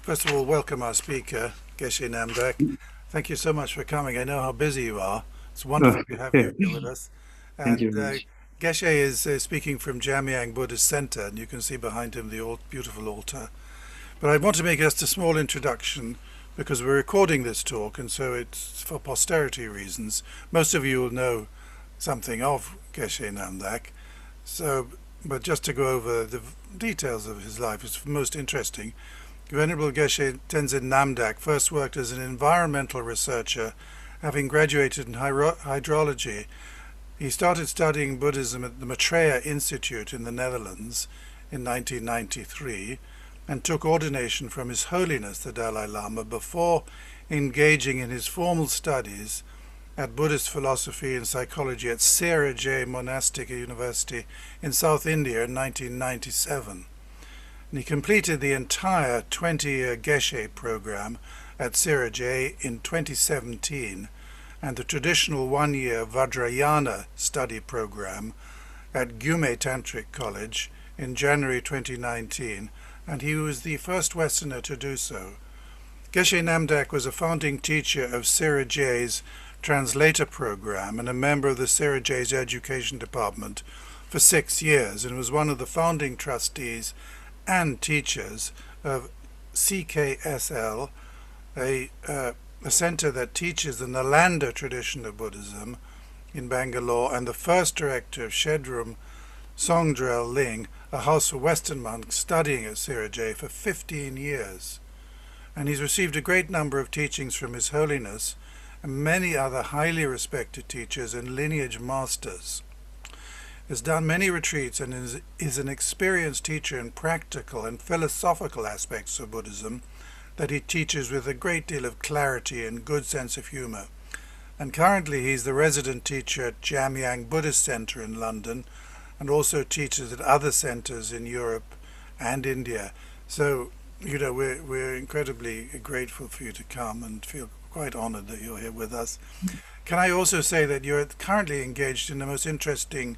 First of all, welcome our speaker, Geshe Namdak. Thank you so much for coming. I know how busy you are. It's wonderful to have you here with us. Thank And you very much. Geshe is speaking from Jamyang Buddhist Center, and you can see behind him the beautiful altar. But I want to make just a small introduction because we're recording this talk, and so it's for posterity reasons. Most of you will know something of Geshe Namdak. So, but just to go over the details of his life, it's most interesting. Venerable Geshe Tenzin Namdak first worked as an environmental researcher, having graduated in hydrology. He started studying Buddhism at the Maitreya Institute in the Netherlands in 1993 and took ordination from His Holiness the Dalai Lama before engaging in his formal studies at Buddhist philosophy and psychology at Sirajay Monastic University in South India in 1997. And he completed the entire 20-year Geshe program at Sirajay in 2017 and the traditional one-year Vajrayana study program at Gyume Tantric College in January 2019, and he was the first Westerner to do so. Geshe Namdak was a founding teacher of Sirajay's translator program and a member of the Sirajay's education department for 6 years, and was one of the founding trustees and teachers of CKSL, a center that teaches the Nalanda tradition of Buddhism in Bangalore, and the first director of Shedrum Songdrel Ling, a house for Western monks studying at Sirajay for 15 years. And he's received a great number of teachings from His Holiness and many other highly respected teachers and lineage masters. Has done many retreats and is an experienced teacher in practical and philosophical aspects of Buddhism that he teaches with a great deal of clarity and good sense of humor. And currently he's the resident teacher at Jamyang Buddhist Center in London and also teaches at other centers in Europe and India. So, we're incredibly grateful for you to come and feel quite honored that you're here with us. Can I also say that you're currently engaged in the most interesting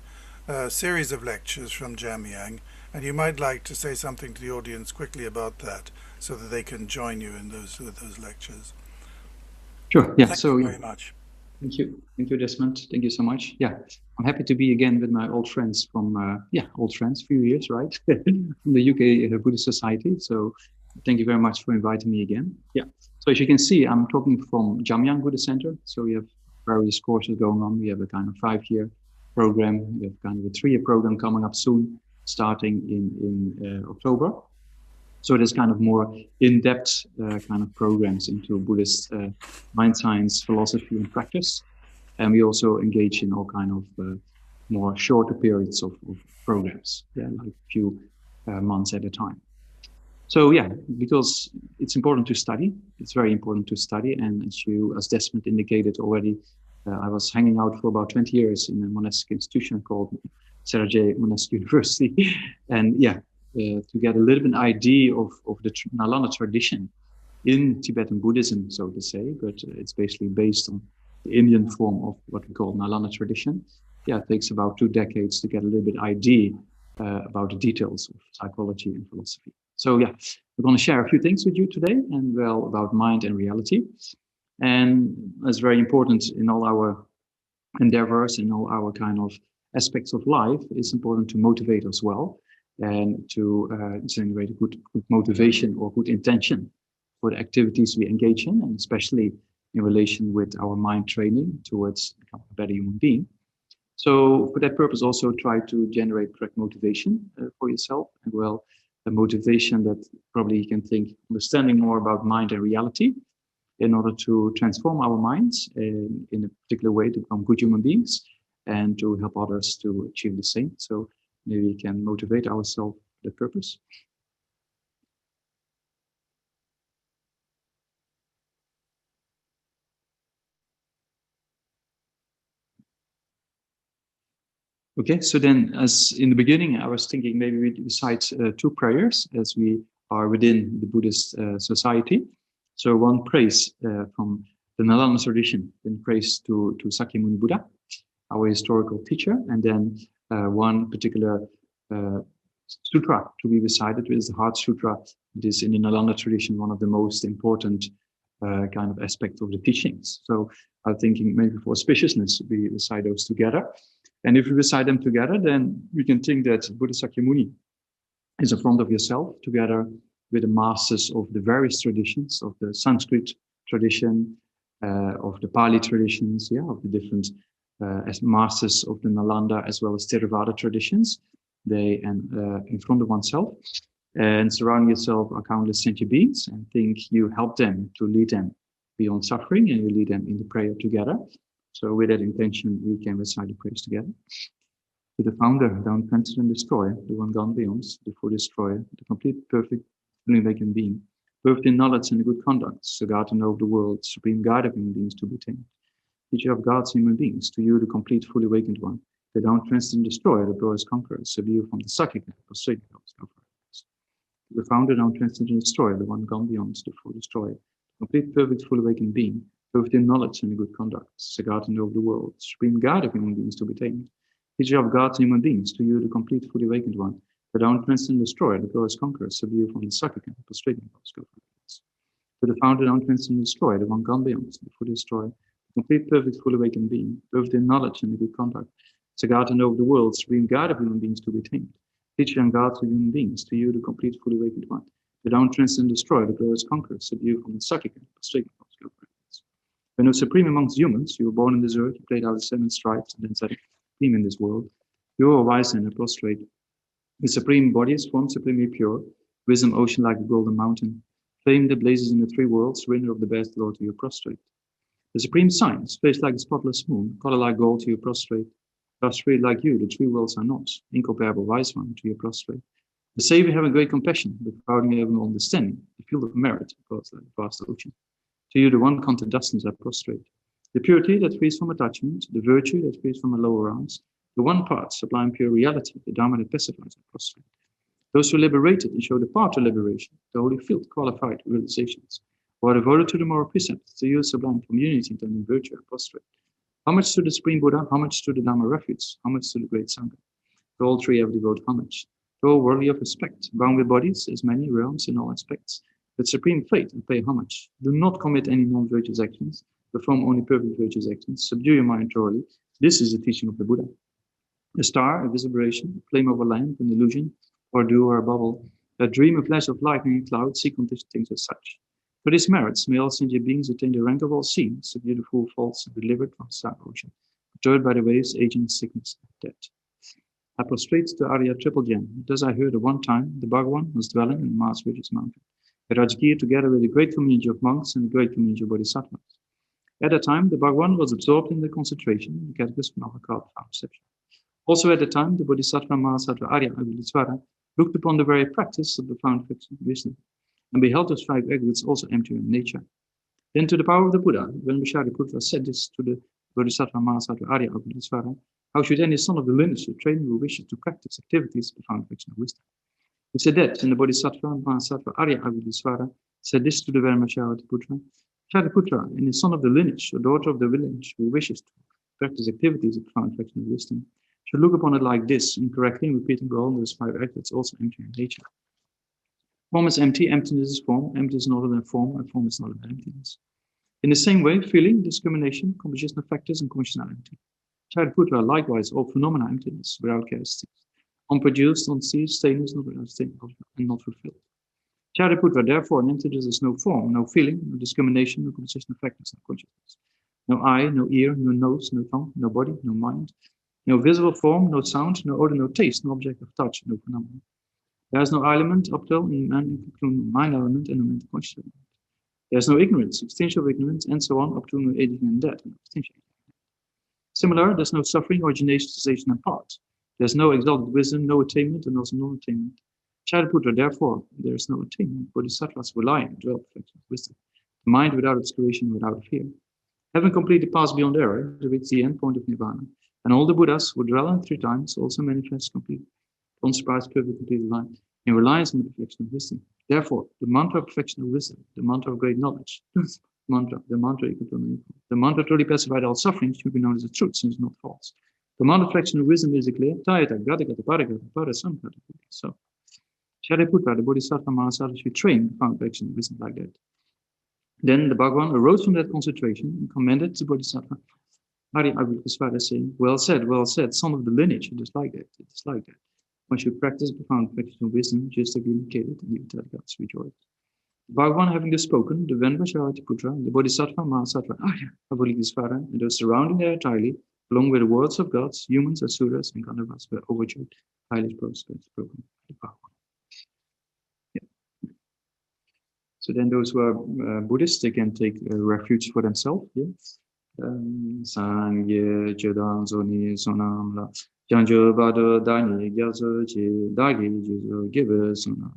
series of lectures from Jamyang, and you might like to say something to the audience quickly about that so that they can join you in those lectures. Sure. Yeah. Thank you very much. Thank you, Desmond. Thank you so much. Yeah, I'm happy to be again with my old friends from few years, right, from the UK Buddhist Society. So thank you very much for inviting me again. Yeah. So as you can see, I'm talking from Jamyang Buddhist Center. So we have various courses going on. We have a kind of 5-year program. We have kind of a 3-year program coming up soon, starting in October. So there's kind of more in-depth kind of programs into Buddhist mind science, philosophy, and practice. And we also engage in all kind of more shorter periods of programs, like a few months at a time. So yeah, because it's important to study. It's very important to study. And as Desmond indicated already, I was hanging out for about 20 years in a monastic institution called Sirajay Monastic University. And yeah, to get a little bit idea of the Nalanda tradition in Tibetan Buddhism, so to say, but it's basically based on the Indian form of what we call Nalanda tradition. Yeah, it takes about 2 decades to get a little bit idea about the details of psychology and philosophy. So yeah, we're going to share a few things with you today, and well, about mind and reality. And that's very important in all our endeavors, in all our kind of aspects of life. It's important to motivate as well, and to generate a good motivation or good intention for the activities we engage in, and especially in relation with our mind training towards becoming a better human being. So for that purpose, also try to generate correct motivation for yourself, and well, a motivation that probably you can think, understanding more about mind and reality in order to transform our minds in a particular way to become good human beings and to help others to achieve the same. So maybe we can motivate ourselves for the purpose. Okay, so then as in the beginning, I was thinking maybe we recite 2 prayers as we are within the Buddhist Society. So one praise from the Nalanda tradition, then praise to Sakyamuni Buddha, our historical teacher, and then one particular sutra to be recited, which is the Heart Sutra. It is in the Nalanda tradition one of the most important kind of aspects of the teachings. So I'm thinking maybe for auspiciousness we recite those together. And if we recite them together, then we can think that Buddha Sakyamuni is in front of yourself together with the masters of the various traditions, of the Sanskrit tradition, of the Pali traditions, of the different as masters of the Nalanda as well as Theravada traditions. They in front of oneself, and surrounding yourself are countless sentient beings, and think you help them to lead them beyond suffering, and you lead them in the prayer together. So with that intention, we can recite the prayers together. To the founder, down cleanser and destroyer, the one gone beyond, the full destroyer, the complete, perfect, fully awakened being, perfect in knowledge and good conduct, so God to know the world, supreme guide of human beings to be tamed. Teacher of God's human beings, to you the complete, fully awakened one, the down cleanser and destroyer, the glorious conqueror, save you from the sucking and prostrating of the founder, down cleanser and destroyer, the one gone beyond, the full destroyer, complete, perfect, fully awakened being, perfect in knowledge and good conduct, so God to know the world, supreme guide of human beings to be tamed. Teacher of God's human beings, to you the complete, fully awakened one, the down cleanser and destroyer, the glorious conqueror, save you from the sucking and prostrating of to the founder, down cleanser and destroyer, the one gone beyond, the full destroyer, complete, perfect, fully awakened being, perfect in knowledge and good conduct, so God to know the world, supreme guide of human beings to be tamed. Teacher and God to human beings, to you the complete, fully awakened one, the down cleanser and destroyer, the glorious conqueror, save you from the sucking and prostrating of when you're supreme amongst humans, you were born in this earth, you played out the 7 stripes, and then said, supreme in this world. You are wise and prostrate. The supreme body is formed supremely pure, wisdom ocean like a golden mountain, flame that blazes in the 3 worlds, winner of the best Lord to you prostrate. The supreme science, face like a spotless moon, color like gold to you prostrate. Prostrate like you, the 3 worlds are not, incomparable wise one to you prostrate. The Savior having great compassion, the crowding having understanding, the field of merit, across the vast ocean. To you, the one content dustness are prostrate. The purity that frees from attachment, the virtue that frees from a lower rounds, the one part, sublime pure reality, the Dharma that pacifies are prostrate. Those who are liberated and show the path to liberation, the holy field, qualified realizations, who are devoted to the moral precepts, to you, sublime community, and virtue are prostrate. Homage to the Supreme Buddha, homage to the Dharma refuge, homage to the great Sangha. To all 3 have devoted homage. To all worthy of respect, bound with bodies, as many realms in all aspects. With supreme faith and pay homage. Do not commit any non-virtuous actions. Perform only perfect virtuous actions. Subdue your mind thoroughly. This is the teaching of the Buddha. A star, a visibration, a flame of a lamp, an illusion, or a dew or a bubble, a dream, a flash of lightning and cloud, see conditioned things as such. For these merits, may all sentient beings attain the rank of all seen, subdue the full faults, and delivered from the South Ocean, perturbed by the waves, aging, sickness, and death. I prostrate to Arya Triple Gem. Thus I heard at one time the Bhagavan was dwelling in the Mars Ridges Mountain. Rajgir together with a great community of monks and a great community of bodhisattvas. At that time, the Bhagavan was absorbed in the concentration, the catechism of a profound perception. Also at the time, the Bodhisattva Mahasattva Arya Avalokitesvara looked upon the very practice of the profound wisdom, and beheld those 5 aggregates also empty in nature. Then to the power of the Buddha, when Vishariputra said this to the Bodhisattva Mahasattva Arya Avalokitesvara, how should any son of the lineage of training who wishes to practice activities of profound of wisdom? He said that, and the Bodhisattva Mahasattva Arya Avalokitesvara said this to the Venerable Shariputra. Shariputra, and the son of the lineage or daughter of the village who wishes to practice activities of profound of wisdom, should look upon it like this, incorrectly repeating all those 5 aggregates also empty in nature. Form is empty, emptiness is form, empty is not other than form, and form is not other than emptiness. In the same way, feeling, discrimination, composition of factors, and commission are empty. Shariputra, likewise, all phenomena emptiness, without characteristics. Unproduced, unceased, stainless, not without stain, and not fulfilled. Shariputra, therefore, in emptiness is no form, no feeling, no discrimination, no composition of factors, no consciousness. No eye, no ear, no nose, no tongue, no body, no mind. No visible form, no sound, no odor, no taste, no object of touch, no phenomenon. There is no element up till in man, including mind element and no mental consciousness. There is no ignorance, extinction of ignorance, and so on, up to no aging and death, and extinction. Similar, there is no suffering, origination, cessation, and part. There is no exalted wisdom, no attainment, and also non-attainment. Shariputra, therefore, there is no attainment. Bodhisattvas rely on dwell perfection of wisdom. The mind without obscuration, without fear. Having completely passed beyond error, to reach the end point of nirvana, and all the Buddhas who dwell in 3 times also manifest complete, unsurprised, perfect, complete life in reliance on the perfection of wisdom. Therefore, the mantra of perfection of wisdom, the mantra of great knowledge, the mantra equal to unequal, the mantra truly pacified all suffering should be known as the truth, since it's not false. The amount of reflection of wisdom is clear. So, Shariputra, the Bodhisattva Mahasatya, should train the found reflection of wisdom like that. Then the Bhagavan arose from that concentration and commended the Bodhisattva. Aryavajasvara saying, well said, son of the lineage, it is like that, it is like that. One should practice profound reflection of wisdom, just like you indicated, and you tell God's rejoice. Bhagavan having thus spoken, the Venerable Shariputra, the Bodhisattva Mahasattva, Aryavajasvara, and those surrounding there entirely, along with the words of gods, humans, asuras, and Gandharvas were overjoyed, highly spoken by the Bhagavan. So then those who are Buddhists, they can take refuge for themselves. Yeah? Sangye Chedan Zoni Sonamla Janjo Bado Dani Gyazo Chi Dagi Jizo Gibe Sonam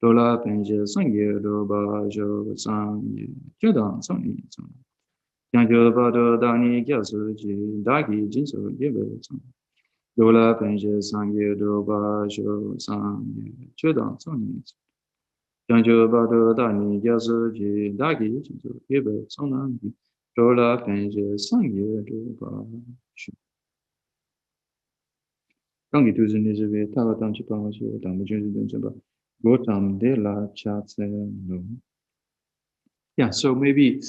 Dola Penje Sangye Doba Jo Sangye Chedan Zoni Sonam Janjo Bado Dani Gyazo Chi Dagi Jizo Gibe Sonam Dola Penje Sangye Doba Jo Sangye Chedan Zoni Janjo Bado Dani Gyazo Chi Dagi Jizo Gibe Sonam Dola Penje Sangye Doba Shu. Gangi Tuzin is a way, Tavatam Chipamashu, Tamajun, Gotam de la Chatse no. Yeah, so maybe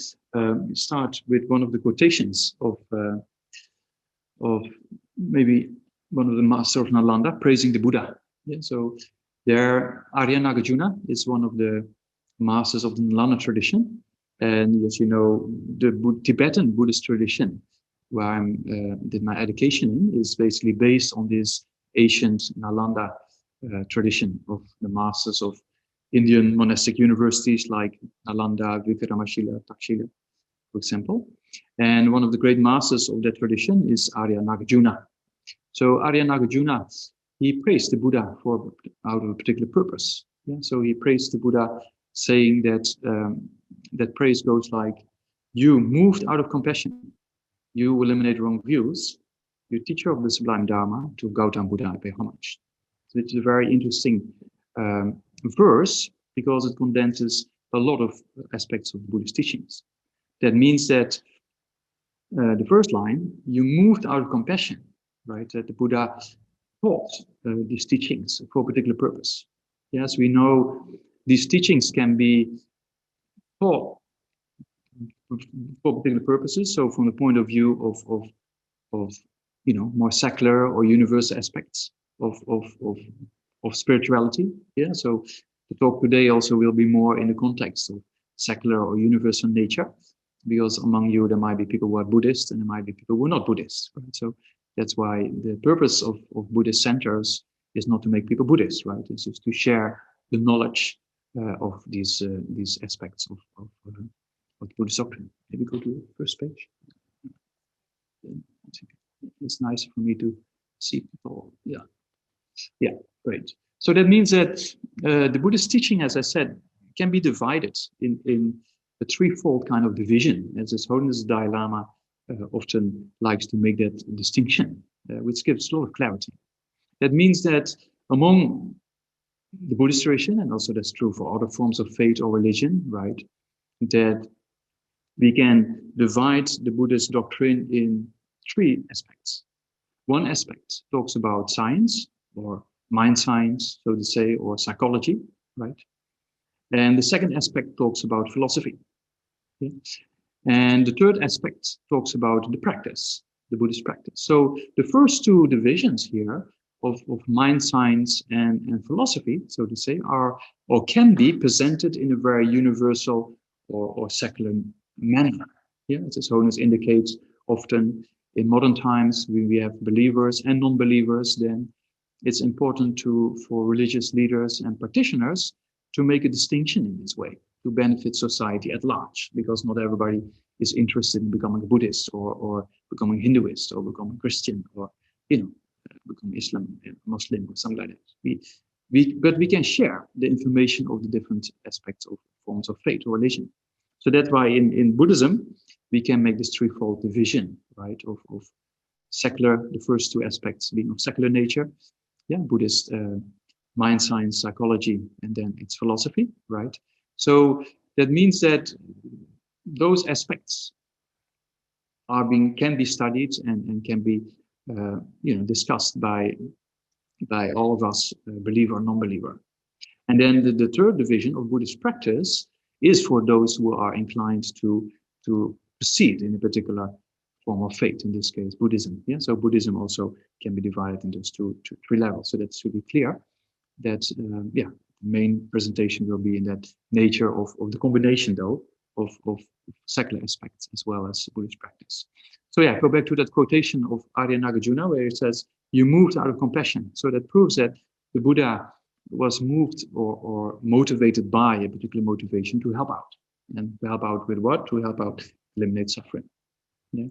start with one of the quotations of maybe one of the masters of Nalanda praising the Buddha. Yeah, so there, Arya Nagarjuna is one of the masters of the Nalanda tradition. And as you know, the Tibetan Buddhist tradition, where I did my education in, is basically based on this ancient Nalanda tradition of the masters of Indian monastic universities like Nalanda, Vikramashila, Takshila, for example. And one of the great masters of that tradition is Arya Nagarjuna. So Arya Nagarjuna, he praised the Buddha out of a particular purpose. Yeah? So he praised the Buddha, saying that that praise goes like, you moved out of compassion, you eliminate wrong views, you teacher of the sublime Dharma, to Gautam Buddha I pay homage. So it's a very interesting verse because it condenses a lot of aspects of Buddhist teachings. That means that the first line, you moved out of compassion, right? That the Buddha taught these teachings for a particular purpose. Yes, we know these teachings can be taught for particular purposes. So from the point of view of more secular or universal aspects of spirituality. Yeah. So the talk today also will be more in the context of secular or universal nature, because among you there might be people who are Buddhist and there might be people who are not Buddhist. Right? So that's why the purpose of Buddhist centers is not to make people Buddhist, right? It's just to share the knowledge of these aspects of the Buddhist doctrine. Maybe go to the first page. It's nice for me to see people. Yeah, great. So that means that the Buddhist teaching, as I said, can be divided in a threefold kind of division. As His Holiness Dalai Lama often likes to make that distinction, which gives a lot of clarity. That means that among the Buddhist tradition, and also that's true for other forms of faith or religion, right, that we can divide the Buddhist doctrine in three aspects. One aspect talks about science, or mind science, so to say, or psychology, right? And the second aspect talks about philosophy. Okay? And the third aspect talks about the practice, the Buddhist practice. So the first two divisions here of mind science and philosophy, so to say, are or can be presented in a very universal or secular manner. Yeah, as His Holiness indicates, often in modern times we have believers and non-believers. Then it's important for religious leaders and practitioners to make a distinction in this way to benefit society at large, because not everybody is interested in becoming a Buddhist or becoming Hinduist or becoming Christian or become Muslim or something like that. But we can share the information of the different aspects of forms of faith or religion. So that's why in Buddhism, we can make this threefold division, right, of secular, the first two aspects being of secular nature, yeah, Buddhist mind science, psychology, and then its philosophy, right? So that means that those aspects can be studied and can be discussed by all of us, believer or non-believer. And then the third division of Buddhist practice is for those who are inclined to proceed in a particular form of faith, in this case, Buddhism. Yeah, so Buddhism also can be divided into three levels. So that should be clear. That the main presentation will be in that nature of the combination, though, of secular aspects as well as Buddhist practice. So yeah, go back to that quotation of Arya Nagarjuna where it says, "You moved out of compassion." So that proves that the Buddha was moved or motivated by a particular motivation to help out. And to help out with what? To help out eliminate suffering. Yeah.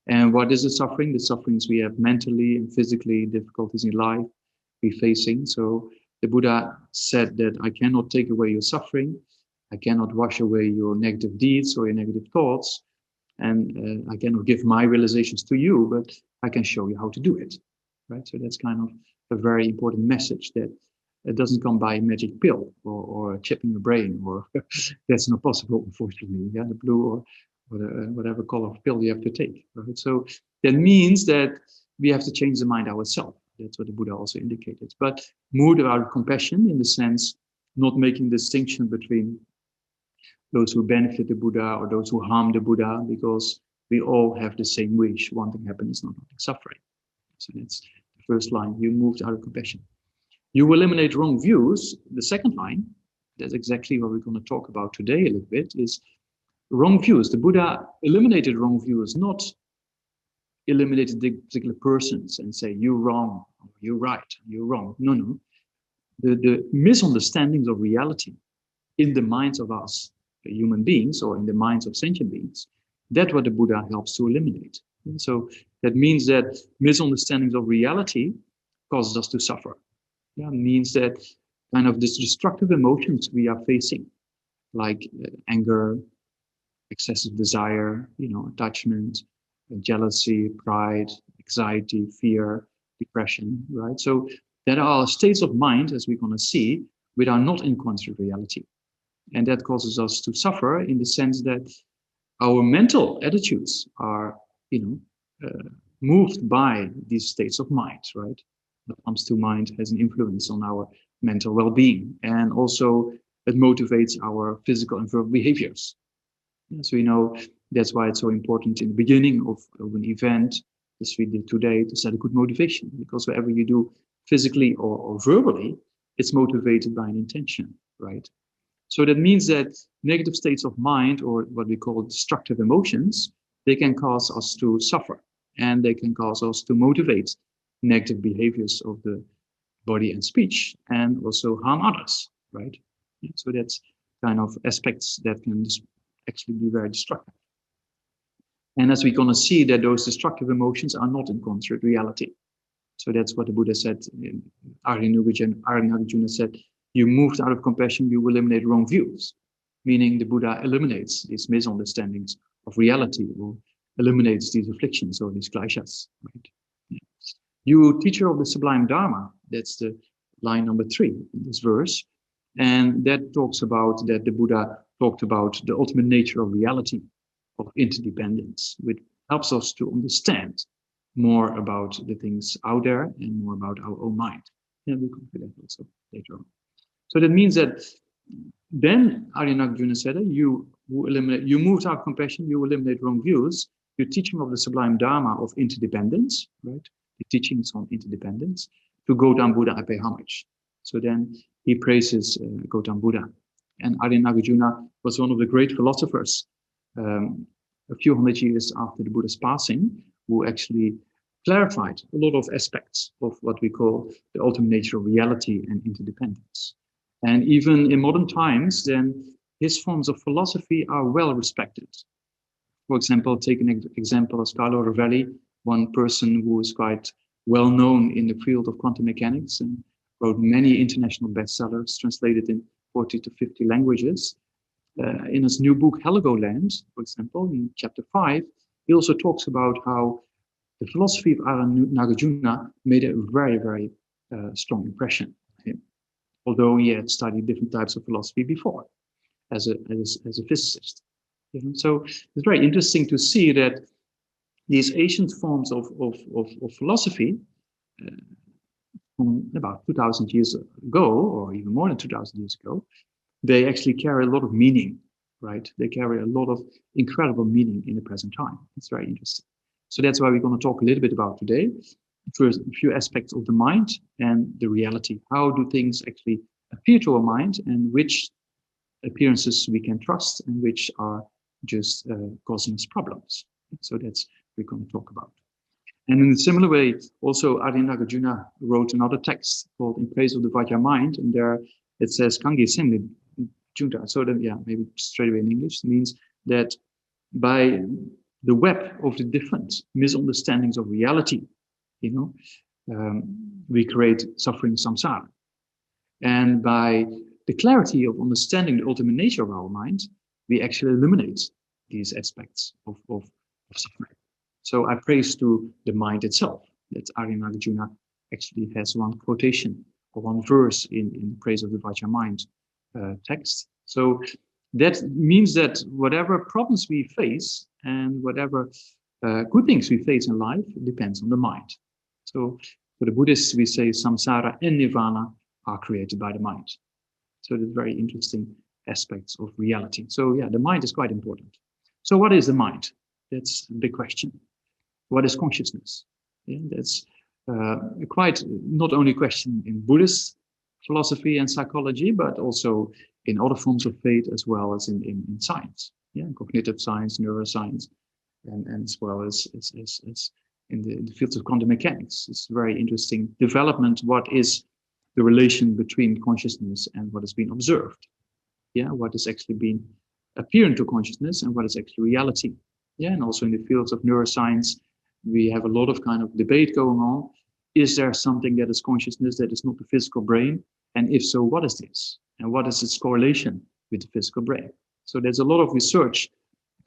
And what is the suffering? The sufferings we have mentally and physically, difficulties in life we're facing. So the Buddha said that I cannot take away your suffering. I cannot wash away your negative deeds or your negative thoughts. And I cannot give my realizations to you, but I can show you how to do it. Right? So that's kind of a very important message, that it doesn't come by a magic pill or a chip in your brain, or that's not possible, unfortunately. Yeah, the blue or whatever color of pill you have to take. Right? So that means that we have to change the mind ourselves. That's what the Buddha also indicated. But moved out of compassion, in the sense not making distinction between those who benefit the Buddha or those who harm the Buddha, because we all have the same wish, wanting happiness, not wanting suffering. So that's the first line. You moved out of compassion. You eliminate wrong views. The second line, that's exactly what we're going to talk about today a little bit, is wrong views. The Buddha eliminated wrong views, not eliminated the particular persons and say, you're wrong, or you're right, you're wrong. No. The misunderstandings of reality in the minds of us, human beings, or in the minds of sentient beings, that's what the Buddha helps to eliminate. And so that means that misunderstandings of reality causes us to suffer. Yeah, means that kind of this destructive emotions we are facing, like anger, excessive desire, attachment, jealousy, pride, anxiety, fear, depression, right? So there are states of mind, as we're going to see, which are not in conscious reality. And that causes us to suffer in the sense that our mental attitudes are, moved by these states of mind, right? What comes to mind has an influence on our mental well-being, and also it motivates our physical and verbal behaviors. So that's why it's so important in the beginning of an event, as we did today, to set a good motivation, because whatever you do physically or verbally, it's motivated by an intention, right? So that means that negative states of mind, or what we call destructive emotions, they can cause us to suffer, and they can cause us to motivate negative behaviors of the body and speech, and also harm others, right? So that's kind of aspects that can actually be very destructive. And as we're going to see, that those destructive emotions are not in concrete reality. So that's what the Buddha said. Arya Nagarjuna said, you moved out of compassion, you eliminate wrong views. Meaning the Buddha eliminates these misunderstandings of reality, or eliminates these afflictions or these kleshas. Right? You teacher of the sublime Dharma, that's the line number 3 in this verse. And that talks about that the Buddha talked about the ultimate nature of reality, of interdependence, which helps us to understand more about the things out there and more about our own mind. And we'll come to that also later on. So that means that then Arya Nagarjuna said, you moved out of compassion, you eliminate wrong views, you're teaching of the sublime Dharma of interdependence, right? The teachings on interdependence. To Gautam Buddha, I pay homage. So then he praises Gautam Buddha. And Arya Nagarjuna was one of the great philosophers a few hundred years after the Buddha's passing, who actually clarified a lot of aspects of what we call the ultimate nature of reality and interdependence. And even in modern times, then his forms of philosophy are well respected. For example, take an example of Carlo Rovelli, one person who is quite well known in the field of quantum mechanics and wrote many international bestsellers translated in 40 to 50 languages. In his new book, Heligoland, for example, in chapter 5, he also talks about how the philosophy of Arya Nagarjuna made a very, very strong impression on him, although he had studied different types of philosophy before as a physicist. So it's very interesting to see that these ancient forms of philosophy from about 2000 years ago, or even more than 2000 years ago, they actually carry a lot of meaning, right? They carry a lot of incredible meaning in the present time. It's very interesting. So that's why we're going to talk a little bit about today. First, a few aspects of the mind and the reality. How do things actually appear to our mind, and which appearances we can trust and which are just causing us problems. So that's what we're going to talk about. And in a similar way, also Arya Nagarjuna wrote another text called In Praise of the Vajra Mind, and there it says Kangi Sende Junta. So then, yeah, maybe straight away in English, means that by the web of the different misunderstandings of reality, we create suffering samsara. And by the clarity of understanding the ultimate nature of our mind, we actually eliminate these aspects of suffering. So I praise to the mind itself. That Arya Nagarjuna actually has one quotation or one verse in Praise of the Vajra Mind text. So that means that whatever problems we face and whatever good things we face in life depends on the mind. So for the Buddhists, we say samsara and nirvana are created by the mind. So that's very interesting aspects of reality. So yeah, the mind is quite important. So what is the mind? That's a big question. What is consciousness? Yeah, that's quite not only a question in Buddhist philosophy and psychology, but also in other forms of faith as well as in science. Yeah, cognitive science, neuroscience, and as well as in the fields of quantum mechanics. It's a very interesting development. What is the relation between consciousness and what has been observed? Yeah, what has actually been appearing to consciousness and what is actually reality? Yeah, and also in the fields of neuroscience, we have a lot of kind of debate going on. Is there something that is consciousness that is not the physical brain? And if so, what is this? And what is its correlation with the physical brain? So there's a lot of research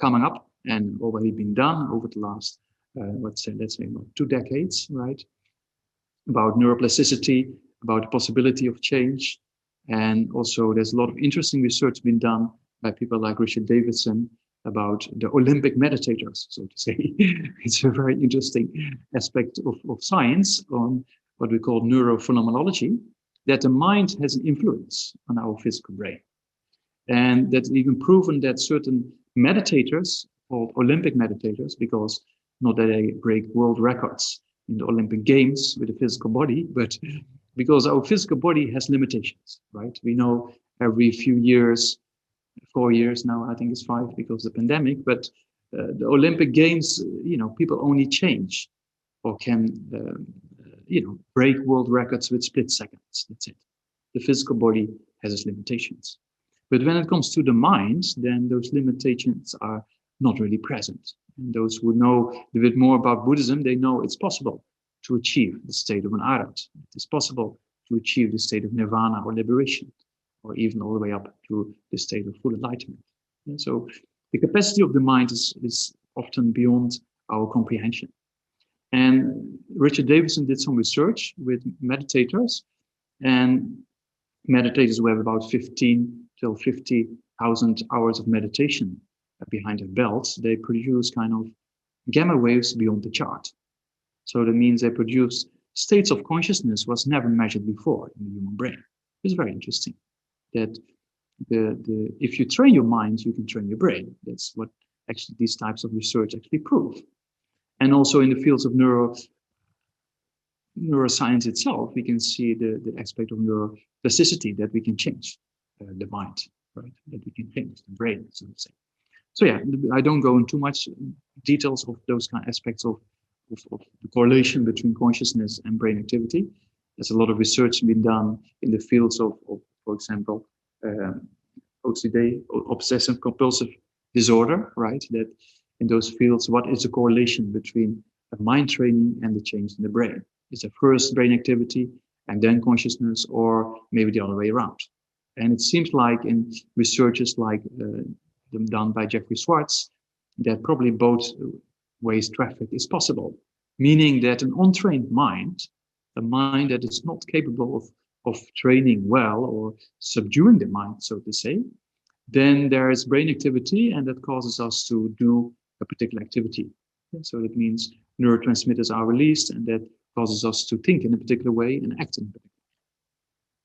coming up and already been done over the last, let's say about 2 decades, right? About neuroplasticity, about the possibility of change. And also there's a lot of interesting research been done by people like Geshe Davidson about the Olympic meditators, so to say. It's a very interesting aspect of science on what we call neurophenomenology, that the mind has an influence on our physical brain. And that's even proven that certain meditators, called Olympic meditators, because not that they break world records in the Olympic Games with the physical body, but because our physical body has limitations, right? We know every few years, 4 years now, I think it's 5 because of the pandemic, but the Olympic Games, people only change or can, break world records with split seconds. That's it. The physical body has its limitations. But when it comes to the mind, then those limitations are not really present. And those who know a bit more about Buddhism, they know it's possible to achieve the state of an arhat. It is possible to achieve the state of nirvana or liberation, or even all the way up to the state of full enlightenment. And so the capacity of the mind is often beyond our comprehension. And Richard Davidson did some research with meditators, and meditators who have about 15 till 50,000 hours of meditation behind their belts, they produce kind of gamma waves beyond the chart. So that means they produce states of consciousness was never measured before in the human brain. It's very interesting that if you train your mind, you can train your brain. That's what actually these types of research actually prove. And also in the fields of neuroscience itself, we can see the aspect of neuroplasticity, that we can change the mind, right? That we can change the brain, so to say. So yeah, I don't go into too much details of those kind of aspects of the correlation between consciousness and brain activity. There's a lot of research been done in the fields of for example, OCD, obsessive compulsive disorder, right? That in those fields, what is the correlation between a mind training and the change in the brain? Is it first brain activity and then consciousness, or maybe the other way around? And it seems like in researches like them done by Jeffrey Schwartz, that probably both ways traffic is possible, meaning that an untrained mind, a mind that is not capable of training well or subduing the mind, so to say, then there is brain activity, and that causes us to do a particular activity. Yeah, so that means neurotransmitters are released, and that causes us to think in a particular way and act in a particular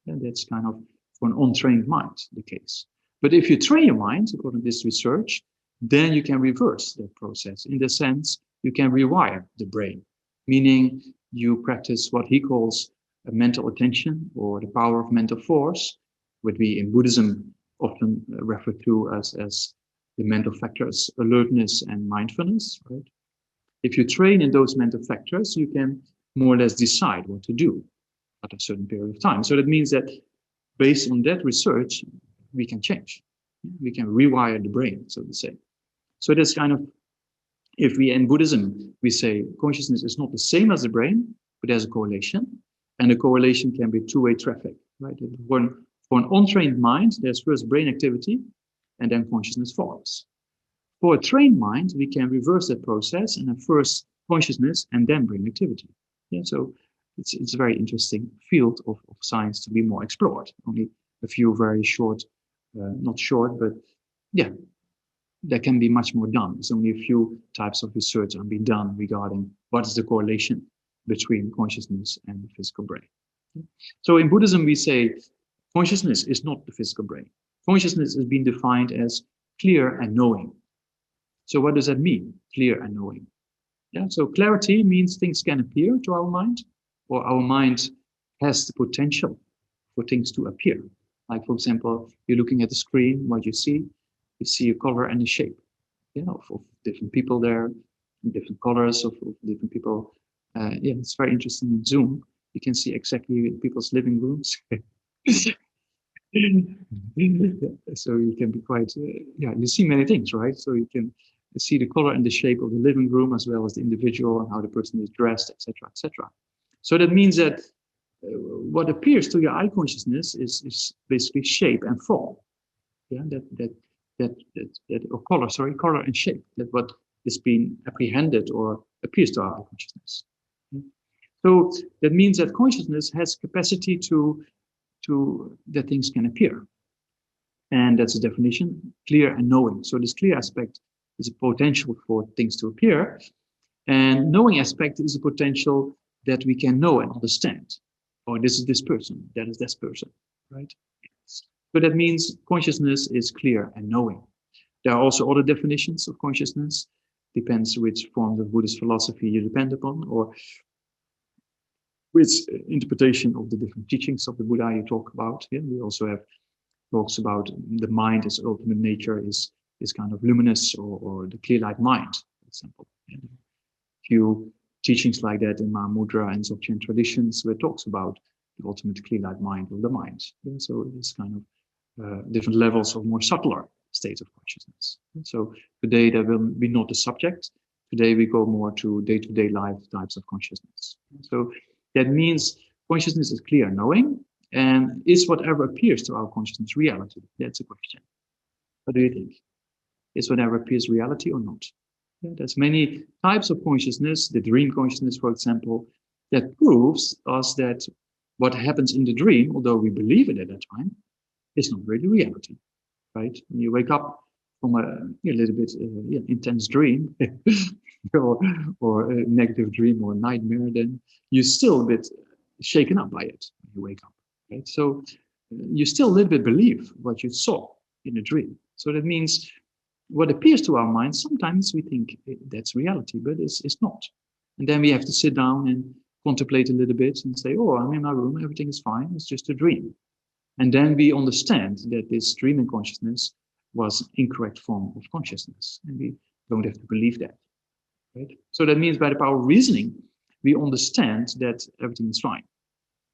way. And that's kind of for an untrained mind the case. But if you train your mind, according to this research, then you can reverse that process. In the sense, you can rewire the brain, meaning you practice what he calls a mental attention, or the power of mental force, which we in Buddhism often refer to as the mental factors, alertness and mindfulness, right? If you train in those mental factors, you can more or less decide what to do at a certain period of time. So that means that based on that research, we can change. We can rewire the brain, so to say. So that's kind of, if we in Buddhism, we say consciousness is not the same as the brain, but there's a correlation. And the correlation can be two-way traffic, right? For an untrained mind, there's first brain activity, and then consciousness follows. For a trained mind, we can reverse that process, and then first consciousness and then brain activity. Yeah, so it's a very interesting field of science to be more explored. Only a few very short, not short, but yeah, there can be much more done. There's only a few types of research are being done regarding what is the correlation between consciousness and the physical brain. So in Buddhism, we say consciousness is not the physical brain. Consciousness has been defined as clear and knowing. So what does that mean, clear and knowing? Yeah, so clarity means things can appear to our mind, or our mind has the potential for things to appear. Like, for example, you're looking at the screen, what you see a color and a shape, of different people there, different colors of different people. Yeah, it's very interesting in Zoom. You can see exactly people's living rooms. So you can be quite, you see many things, right? So you can see the color and the shape of the living room, as well as the individual and how the person is dressed, etc., etc. So that means that what appears to your eye consciousness is basically shape and form. Yeah, or color and shape. That what is being apprehended or appears to our eye consciousness. So that means that consciousness has capacity to that things can appear. And that's a definition, clear and knowing. So this clear aspect is a potential for things to appear. And knowing aspect is a potential that we can know and understand. Oh, this is this person, that is this person, right? So that means consciousness is clear and knowing. There are also other definitions of consciousness. Depends which form of Buddhist philosophy you depend upon, or which interpretation of the different teachings of the Buddha you talk about. Yeah, we also have talks about the mind as ultimate nature is kind of luminous, or the clear light mind, for example. Yeah. Few teachings like that in Mahamudra and Dzogchen traditions, where it talks about the ultimate clear light mind of the mind. Yeah, so it's kind of different levels of more subtler states of consciousness. And so today there will be not a subject. Today we go more to day-to-day life types of consciousness. So that means consciousness is clear knowing, and is whatever appears to our consciousness reality? That's a question. What do you think? Is whatever appears reality or not? Yeah, there's many types of consciousness, the dream consciousness, for example, that proves us that what happens in the dream, although we believe it at that time, is not really reality, right? When you wake up from a little bit intense dream, or a negative dream or a nightmare, then you're still a bit shaken up by it when you wake up, right? So you still a little bit believe what you saw in a dream. So that means what appears to our minds, sometimes we think that's reality, but it's not. And then we have to sit down and contemplate a little bit and say, oh, I'm in my room, everything is fine, it's just a dream. And then we understand that this dreaming consciousness was an incorrect form of consciousness, and we don't have to believe that, right? So that means by the power of reasoning, we understand that everything is fine,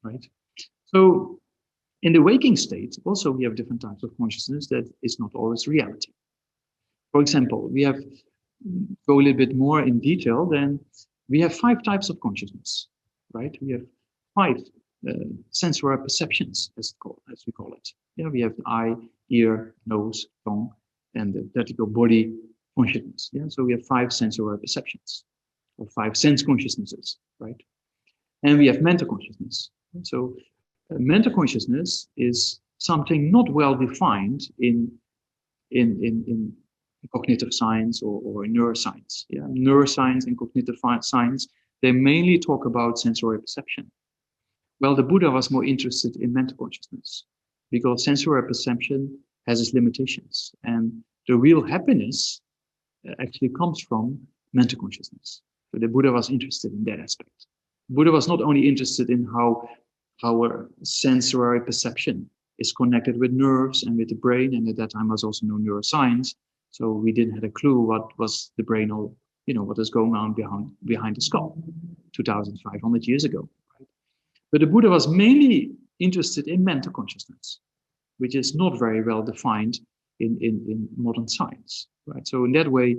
right? So in the waking state, also we have different types of consciousness that is not always reality. For example, we have, go a little bit more in detail, then we have 5 types of consciousness, right? We have 5 sensory perceptions, as we call it. Yeah, we have the eye, ear, nose, tongue, and the vertical body consciousness. Yeah, so we have 5 sensory perceptions, or 5 sense consciousnesses, right? And we have mental consciousness. So mental consciousness is something not well defined in cognitive science or neuroscience. Yeah, neuroscience and cognitive science, they mainly talk about sensory perception. Well, the Buddha was more interested in mental consciousness because sensory perception has its limitations, and the real happiness actually comes from mental consciousness. So the Buddha was interested in that aspect. Buddha was not only interested in how our sensory perception is connected with nerves and with the brain, and at that time was also no neuroscience, so we didn't have a clue what was the brain or what is going on behind the skull 2,500 years ago. Right? But the Buddha was mainly interested in mental consciousness, which is not very well defined in modern science. Right? So in that way,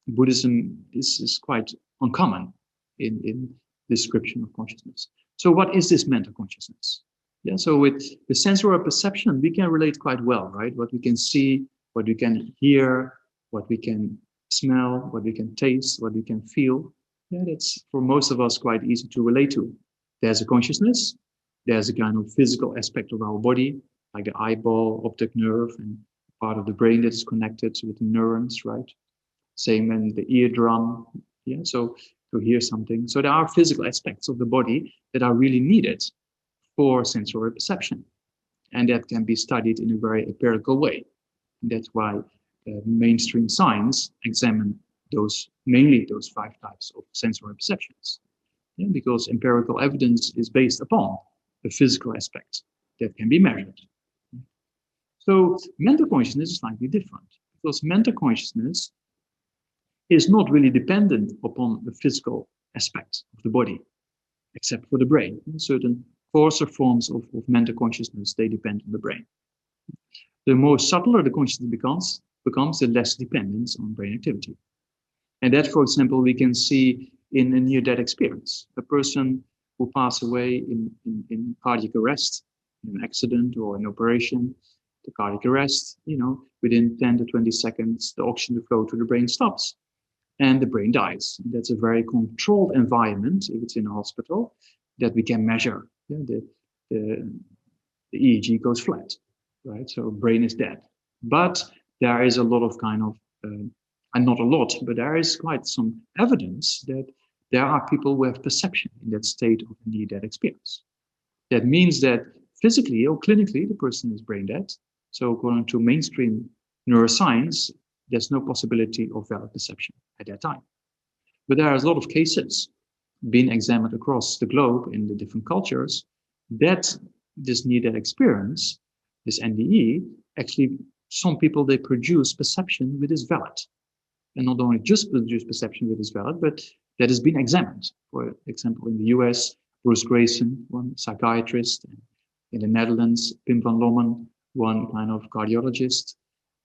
Buddhism is quite uncommon in description of consciousness. So what is this mental consciousness? Yeah, so with the sensory perception, we can relate quite well, right? What we can see, what we can hear, what we can smell, what we can taste, what we can feel. Yeah, that's for most of us quite easy to relate to. There's a consciousness, there's a kind of physical aspect of our body, like the eyeball, optic nerve, and part of the brain that is connected with the neurons, right? Same in the eardrum, yeah, so to hear something. So there are physical aspects of the body that are really needed for sensory perception. And that can be studied in a very empirical way. And that's why mainstream science examine mainly those 5 types of sensory perceptions. Yeah, because empirical evidence is based upon the physical aspect that can be measured. So mental consciousness is slightly different because mental consciousness is not really dependent upon the physical aspect of the body, except for the brain. Certain coarser forms of mental consciousness, they depend on the brain. The more subtler the consciousness becomes, the less dependence on brain activity. And that, for example, we can see in a near-death experience. A person who passes away in cardiac arrest, in an accident or an operation, the cardiac arrest, within 10 to 20 seconds, the oxygen flow to the brain stops and the brain dies. That's a very controlled environment, if it's in a hospital, that we can measure. Yeah, the EEG goes flat, right? So brain is dead. But there is a lot of and not a lot, but there is quite some evidence that there are people who have perception in that state of near-death experience. That means that physically or clinically, the person is brain dead. So according to mainstream neuroscience, there's no possibility of valid perception at that time. But there are a lot of cases being examined across the globe in the different cultures that this near-death experience, this NDE, actually some people, they produce perception which is valid. And not only just produce perception which is valid, but that has been examined. For example, in the US, Bruce Grayson, one psychiatrist, in the Netherlands, Pim van Lommen, one kind of cardiologist,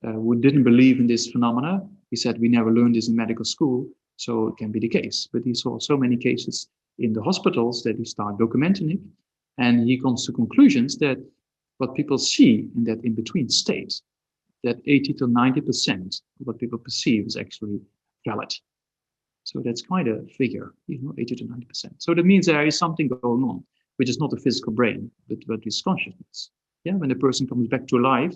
who didn't believe in this phenomena. He said, we never learned this in medical school, so it can be the case. But he saw so many cases in the hospitals that he started documenting it. And he comes to conclusions that what people see in that in-between state, that 80 to 90% of what people perceive is actually valid. So that's quite a figure, 80 to 90%. So that means there is something going on, which is not the physical brain, but is consciousness. Yeah, when the person comes back to life,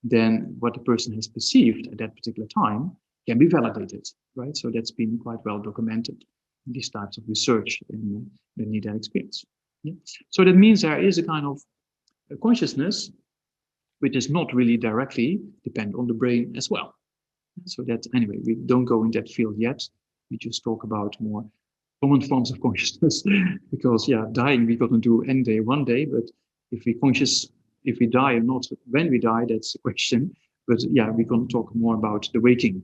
then what the person has perceived at that particular time can be validated, right? So that's been quite well documented in these types of research in the near-death experience. Yeah? So that means there is a kind of a consciousness which is not really directly dependent on the brain as well. So that, anyway, we don't go in that field yet. We just talk about more common forms of consciousness because, yeah, dying we couldn't do any day, one day, but if we die or not when we die, that's the question. But yeah, we're going to talk more about the waking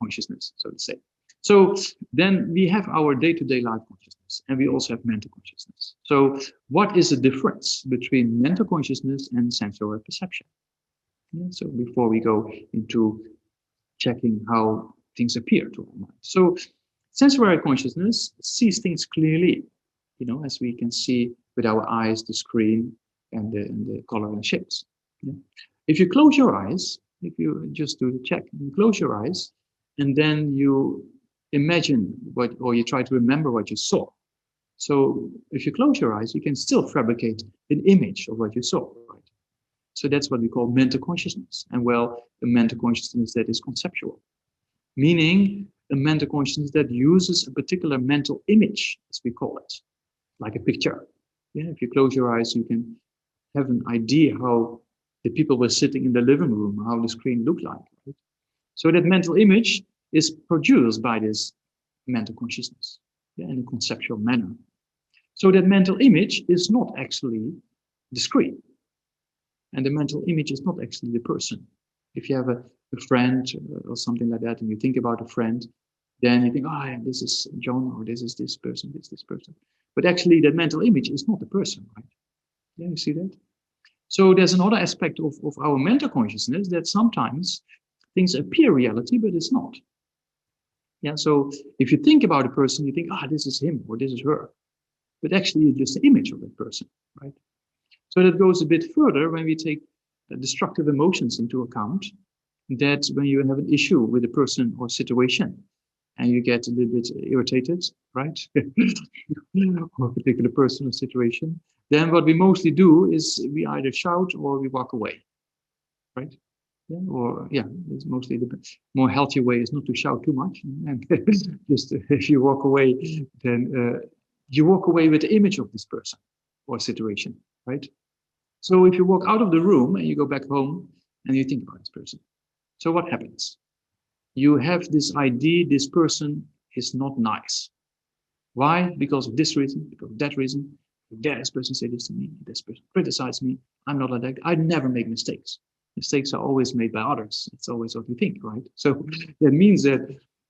consciousness, so to say. So then we have our day-to-day life consciousness, and we also have mental consciousness. So what is the difference between mental consciousness and sensory perception? Yeah, so before we go into checking how things appear to our mind. So sensory consciousness sees things clearly, as we can see with our eyes, the screen, and the color and shapes. Yeah. If you close your eyes, if you just do the check, you close your eyes, and then you imagine or you try to remember what you saw. So if you close your eyes, you can still fabricate an image of what you saw, right? So that's what we call mental consciousness. And well, a mental consciousness that is conceptual, meaning a mental consciousness that uses a particular mental image, as we call it, like a picture. Yeah, if you close your eyes, you can have an idea how the people were sitting in the living room, how the screen looked like. Right? So that mental image is produced by this mental consciousness, yeah, in a conceptual manner. So that mental image is not actually discrete. And the mental image is not actually the person. If you have a friend or something like that, and you think about a friend, then you think, oh, yeah, this is John, or this is this person, this person. But actually, that mental image is not the person, right? Yeah, you see that? So there's another aspect of our mental consciousness that sometimes things appear reality, but it's not. Yeah, so if you think about a person, you think, this is him or this is her. But actually, it's just the image of that person, right? So that goes a bit further when we take destructive emotions into account, that when you have an issue with a person or situation and you get a little bit irritated, right? or a particular person or situation, then what we mostly do is we either shout or we walk away, right? Yeah, or yeah, it's mostly the more healthy way is not to shout too much. And just if you walk away, then you walk away with the image of this person or situation, right? So if you walk out of the room and you go back home and you think about this person, so what happens? You have this idea, this person is not nice. Why? Because of this reason, because of that reason. This person said this to me, this person criticized me. I'm not like that. I never make mistakes. Mistakes are always made by others. It's always what we think, right? So that means that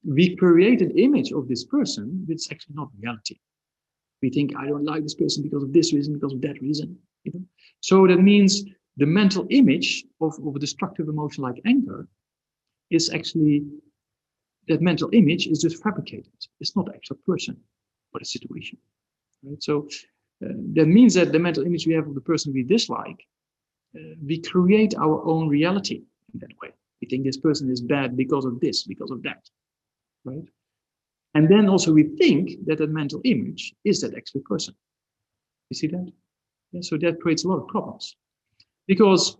we create an image of this person, which is actually not reality. We think, I don't like this person because of this reason, because of that reason. You know? So that means the mental image of a destructive emotion like anger is actually, that mental image is just fabricated. It's not the actual person or the situation. Right? So that means that the mental image we have of the person we dislike, we create our own reality in that way. We think this person is bad because of this, because of that. Right? And then also we think that that mental image is that actual person. You see that? Yeah, so that creates a lot of problems. Because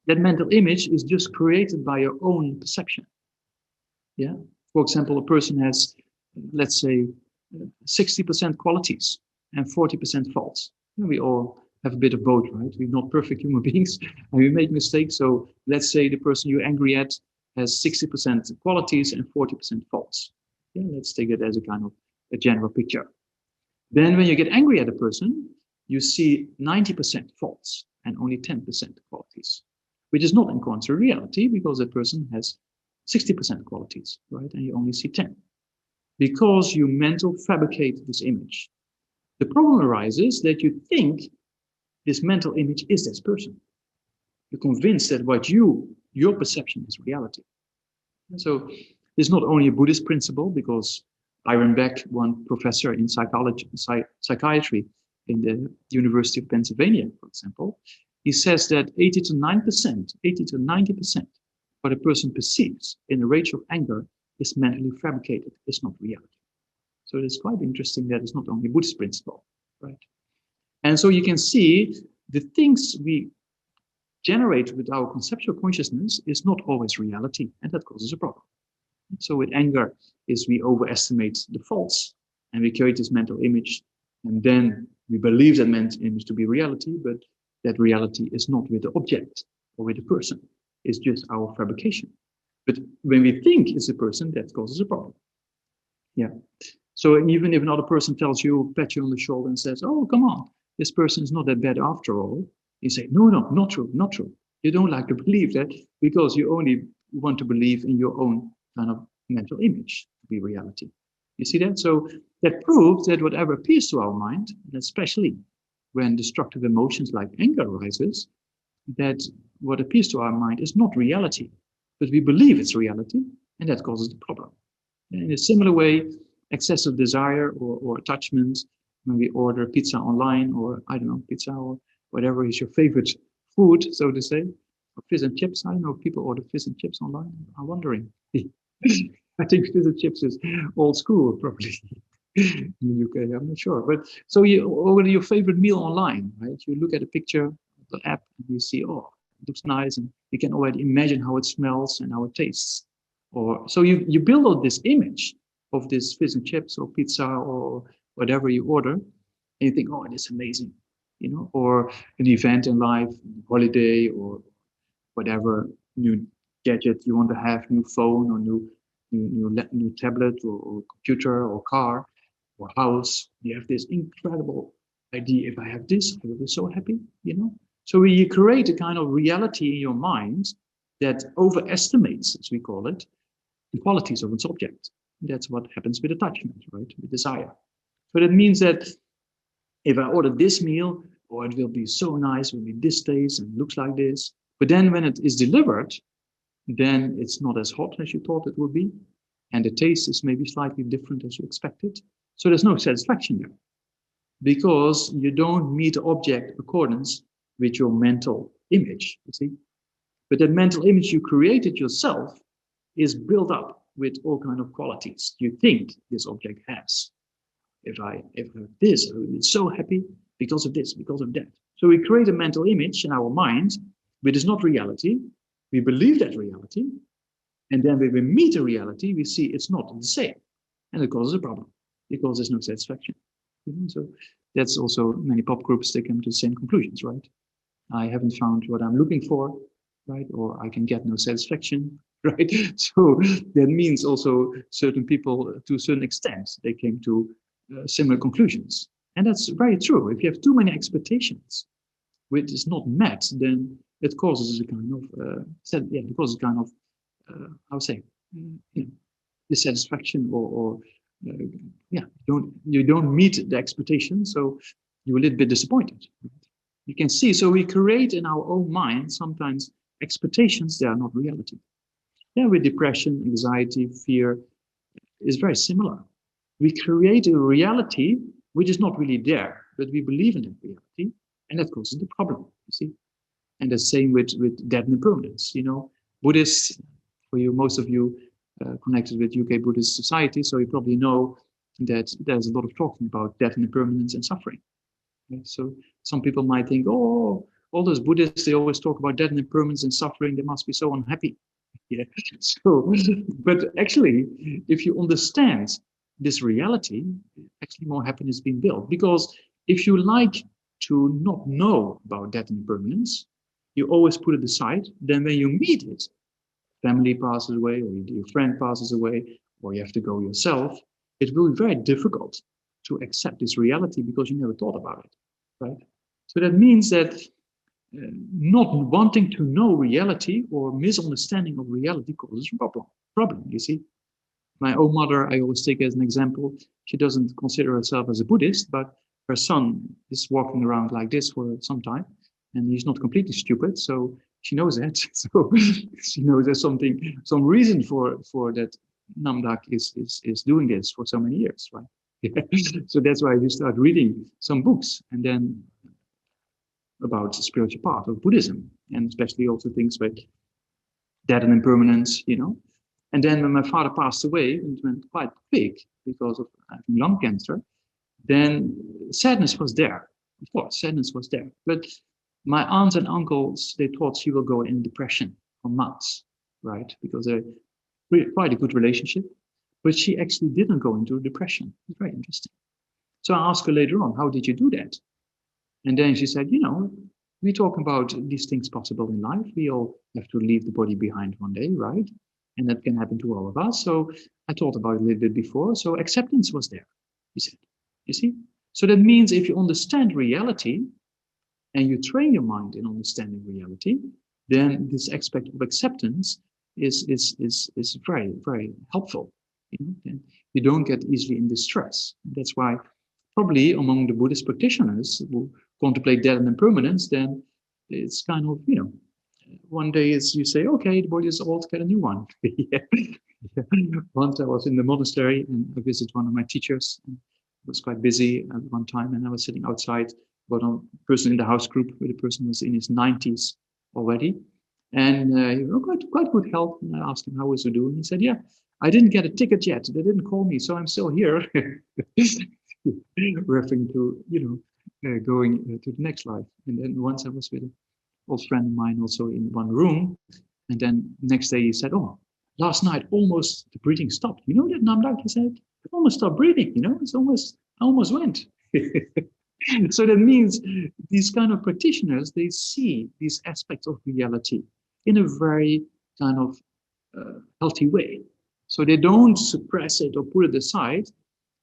that mental image is just created by your own perception. Yeah. For example, a person has, let's say, 60% qualities and 40% faults. And we all have a bit of both, right? We're not perfect human beings and we make mistakes. So let's say the person you're angry at has 60% qualities and 40% faults. Yeah, let's take it as a kind of a general picture. Then when you get angry at a person, you see 90% faults and only 10% qualities, which is not in accordance to reality because that person has 60% qualities, right? And you only see 10 because you mental fabricate this image. The problem arises that you think this mental image is this person. You're convinced that what your perception is reality. And so it's not only a Buddhist principle, because Iron Beck, one professor in psychiatry in the University of Pennsylvania, for example, he says that 80 to 90% what a person perceives in a rage of anger is mentally fabricated, it's not reality. So it's quite interesting that it's not only a Buddhist principle, right? And so you can see the things we generate with our conceptual consciousness is not always reality, and that causes a problem. So with anger is we overestimate the faults and we create this mental image, and then we believe that mental image to be reality, but that reality is not with the object or with the person. It's just our fabrication. But when we think it's a person, that causes a problem. Yeah. So even if another person tells you, pat you on the shoulder and says, oh, come on, this person is not that bad after all, you say, no, not true, not true. You don't like to believe that because you only want to believe in your own kind of mental image to be reality. You see that? So that proves that whatever appears to our mind, and especially when destructive emotions like anger arises, that what appears to our mind is not reality, but we believe it's reality, and that causes the problem. In a similar way, excessive desire or attachment, when we order pizza online, or I don't know, pizza or whatever is your favorite food, so to say, or fish and chips. I know people order fish and chips online. I'm wondering. I think fish and chips is old school, probably. In the UK, I'm not sure. But so you order your favorite meal online, right? You look at a picture, the app, and you see, oh, it looks nice, and you can already imagine how it smells and how it tastes. Or so you build up this image of this fish and chips or pizza or whatever you order, and you think, oh, it is amazing, you know, or an event in life, holiday, or whatever new gadget you want to have, new phone or new tablet or computer or car or house. You have this incredible idea. If I have this, I will be so happy, you know. So you create a kind of reality in your mind that overestimates, as we call it, the qualities of its object. That's what happens with attachment, right? With desire. So that means that if I order this meal, or it will be so nice, it will be this taste and looks like this. But then when it is delivered, then it's not as hot as you thought it would be. And the taste is maybe slightly different as you expected. So there's no satisfaction there, because you don't meet the object accordance with your mental image, you see. But that mental image you created yourself is built up with all kinds of qualities you think this object has. If I have this, I will be so happy because of this, because of that. So we create a mental image in our mind, which is not reality. We believe that reality. And then when we meet the reality, we see it's not the same. And it causes a problem because there's no satisfaction. You know? So that's also many pop groups, they come to the same conclusions, right? I haven't found what I'm looking for, right? Or I can get no satisfaction, right? So that means also certain people, to a certain extent, they came to similar conclusions. And that's very true. If you have too many expectations, which is not met, then it causes a kind of, how say, you know, dissatisfaction or you don't meet the expectation, so you're a little bit disappointed. You can see, so we create in our own mind sometimes expectations that are not reality. Yeah, with depression, anxiety, fear is very similar. We create a reality which is not really there, but we believe in that reality, and that causes the problem, you see. And the same with death and impermanence. You know, Buddhists, for you, most of you connected with UK Buddhist Society, so you probably know that there's a lot of talking about death and impermanence and suffering. Okay? So some people might think, oh, all those Buddhists, they always talk about death and impermanence and suffering, they must be so unhappy. Yeah. So, but actually, if you understand this reality, actually more happiness is being built. Because if you like to not know about death and impermanence, you always put it aside. Then when you meet it, family passes away, or your friend passes away, or you have to go yourself, it will be very difficult to accept this reality because you never thought about it, right? So that means that not wanting to know reality or misunderstanding of reality causes a problem, you see. My own mother, I always take as an example. She doesn't consider herself as a Buddhist, but her son is walking around like this for some time, and he's not completely stupid, so she knows that. So she knows there's some reason for that Namdak is doing this for so many years, right? So that's why we start reading some books, and then about the spiritual part of Buddhism, and especially also things like death and impermanence, you know. And then when my father passed away, and it went quite quick because of having lung cancer, then sadness was there. Of course, sadness was there. But my aunts and uncles, they thought she will go in depression for months, right? Because they're quite a good relationship. But she actually didn't go into depression. It's very interesting. So I asked her later on, how did you do that? And then she said, you know, we talk about these things possible in life. We all have to leave the body behind one day, right? And that can happen to all of us. So I thought about it a little bit before. So acceptance was there, he said. You see? So that means if you understand reality and you train your mind in understanding reality, then this aspect of acceptance is very, very helpful. You know? And you don't get easily in distress. That's why probably among the Buddhist practitioners who contemplate death and impermanence, then it's kind of, you know, one day is you say, okay, the body is old, get a new one. Yeah. Once I was in the monastery and I visited one of my teachers. It was quite busy at one time, and I was sitting outside, but a person in the house group where the person was in his 90s already. And he was quite good health. And I asked him, how was he doing? He said, yeah, I didn't get a ticket yet. They didn't call me, so I'm still here. Referring to, you know, going to the next life. And then once I was with an old friend of mine also in one room, and then next day he said, "Oh, last night almost the breathing stopped. You know that, Namdak?" He said, "I almost stopped breathing. You know, I almost went." So that means these kind of practitioners, they see these aspects of reality in a very kind of healthy way. So they don't suppress it or put it aside,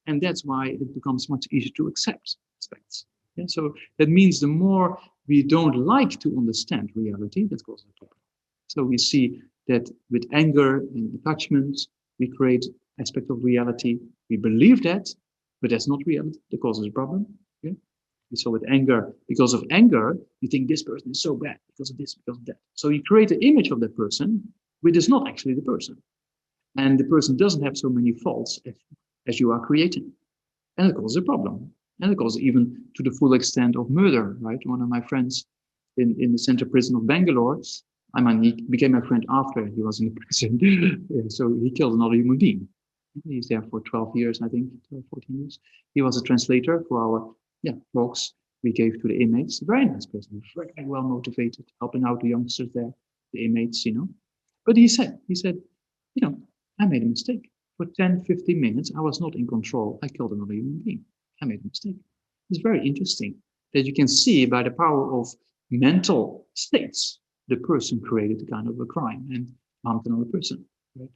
and that's why it becomes much easier to accept aspects. Yeah? So that means the more we don't like to understand reality, that causes a problem. So we see that with anger and attachment, we create aspect of reality. We believe that, but that's not reality. That causes a problem. Yeah? So with anger, because of anger, you think this person is so bad because of this, because of that. So you create an image of that person, which is not actually the person. And the person doesn't have so many faults as you are creating. And it causes a problem. And it causes even to the full extent of murder, right? One of my friends in the central prison of Bangalore, I mean, he became my friend after he was in the prison. So he killed another human being. He's there for 12 years, I think, 12, 14 years. He was a translator for our talks we gave to the inmates. A very nice person, very well motivated, helping out the youngsters there, the inmates, you know. But he said, you know, I made a mistake. For 10, 15 minutes, I was not in control. I killed another human being. I made a mistake. It's very interesting that you can see by the power of mental states, the person created a kind of a crime and harmed another person. Right?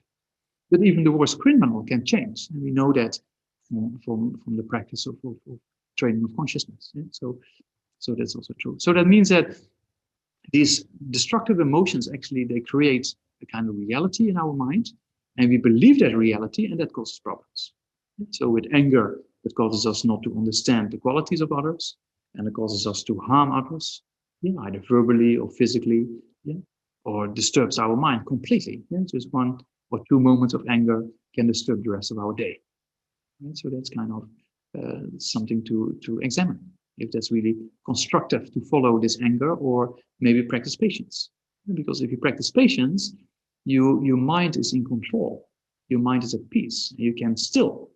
But even the worst criminal can change. And we know that from the practice of training of consciousness. Yeah? So that's also true. So that means that these destructive emotions, actually, they create a kind of reality in our mind. And we believe that reality, and that causes problems. So with anger, it causes us not to understand the qualities of others, and it causes us to harm others, either verbally or physically, or disturbs our mind completely. Just 1 or 2 moments of anger can disturb the rest of our day. So that's kind of something to examine, if that's really constructive to follow this anger, or maybe practice patience. Because if you practice patience, your mind is in control. Your mind is at peace. And you can still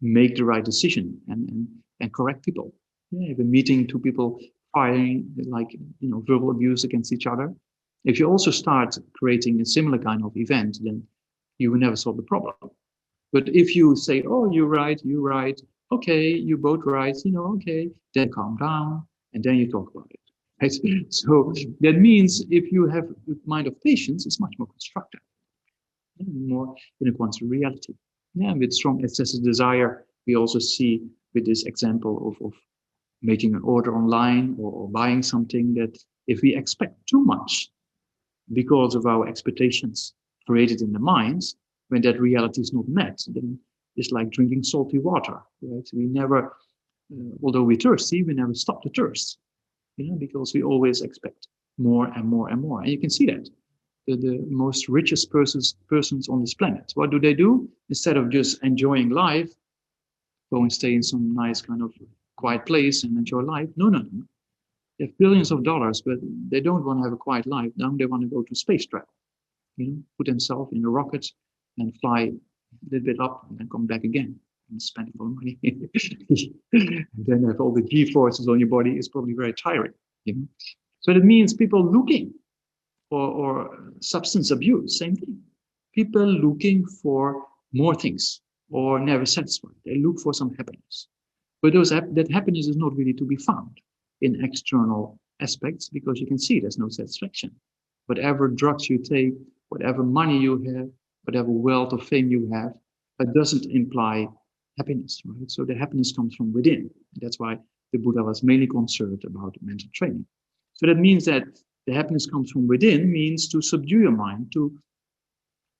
make the right decision and correct people. If a meeting, 2 people firing, like, verbal abuse against each other, if you also start creating a similar kind of event, then you will never solve the problem. But if you say, "Oh, you're right, okay, you both right, okay," then calm down, and then you talk about it. Right? So that means if you have a mind of patience, it's much more constructive, more in accordance with reality. With strong excessive desire, we also see with this example of making an order online or buying something, that if we expect too much because of our expectations created in the minds, when that reality is not met, then it's like drinking salty water. Right? We never, although we're thirsty, we never stop the thirst. Because we always expect more and more and more. And you can see that. The most richest persons on this planet, what do? Instead of just enjoying life, go and stay in some nice kind of quiet place and enjoy life. No. They have billions of dollars, but they don't want to have a quiet life. Now they want to go to space travel. Put themselves in a rocket and fly a little bit up and then come back again. And spend all the money. And then have all the G-forces on your body is probably very tiring. So that means people looking or substance abuse, same thing. People looking for more things or never satisfied. They look for some happiness. But that happiness is not really to be found in external aspects, because you can see there's no satisfaction. Whatever drugs you take, whatever money you have, whatever wealth or fame you have, that doesn't imply happiness, right? So the happiness comes from within. That's why the Buddha was mainly concerned about mental training. So that means that the happiness comes from within means to subdue your mind, to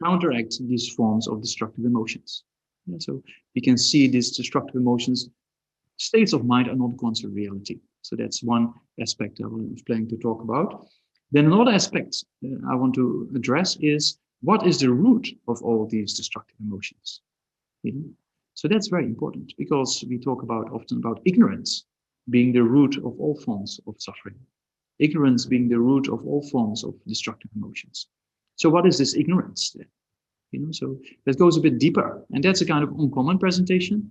counteract these forms of destructive emotions. So you can see these destructive emotions, states of mind are not constant reality. So that's one aspect I was planning to talk about. Then another aspect I want to address is, what is the root of all these destructive emotions? So that's very important, because we talk often about ignorance being the root of all forms of suffering. Ignorance being the root of all forms of destructive emotions. So what is this ignorance then? So that goes a bit deeper. And that's a kind of uncommon presentation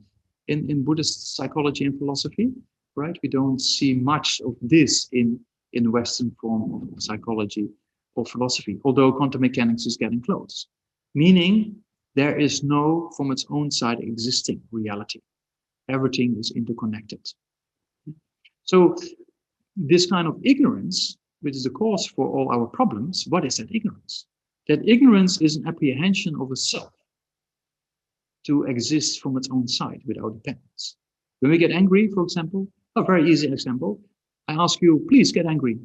in Buddhist psychology and philosophy. right? We don't see much of this in Western form of psychology or philosophy, although quantum mechanics is getting close. Meaning there is no, from its own side, existing reality. Everything is interconnected. So this kind of ignorance, which is the cause for all our problems, what is that ignorance? That ignorance is an apprehension of a self to exist from its own side without dependence. When we get angry, for example, a very easy example, I ask you, please get angry.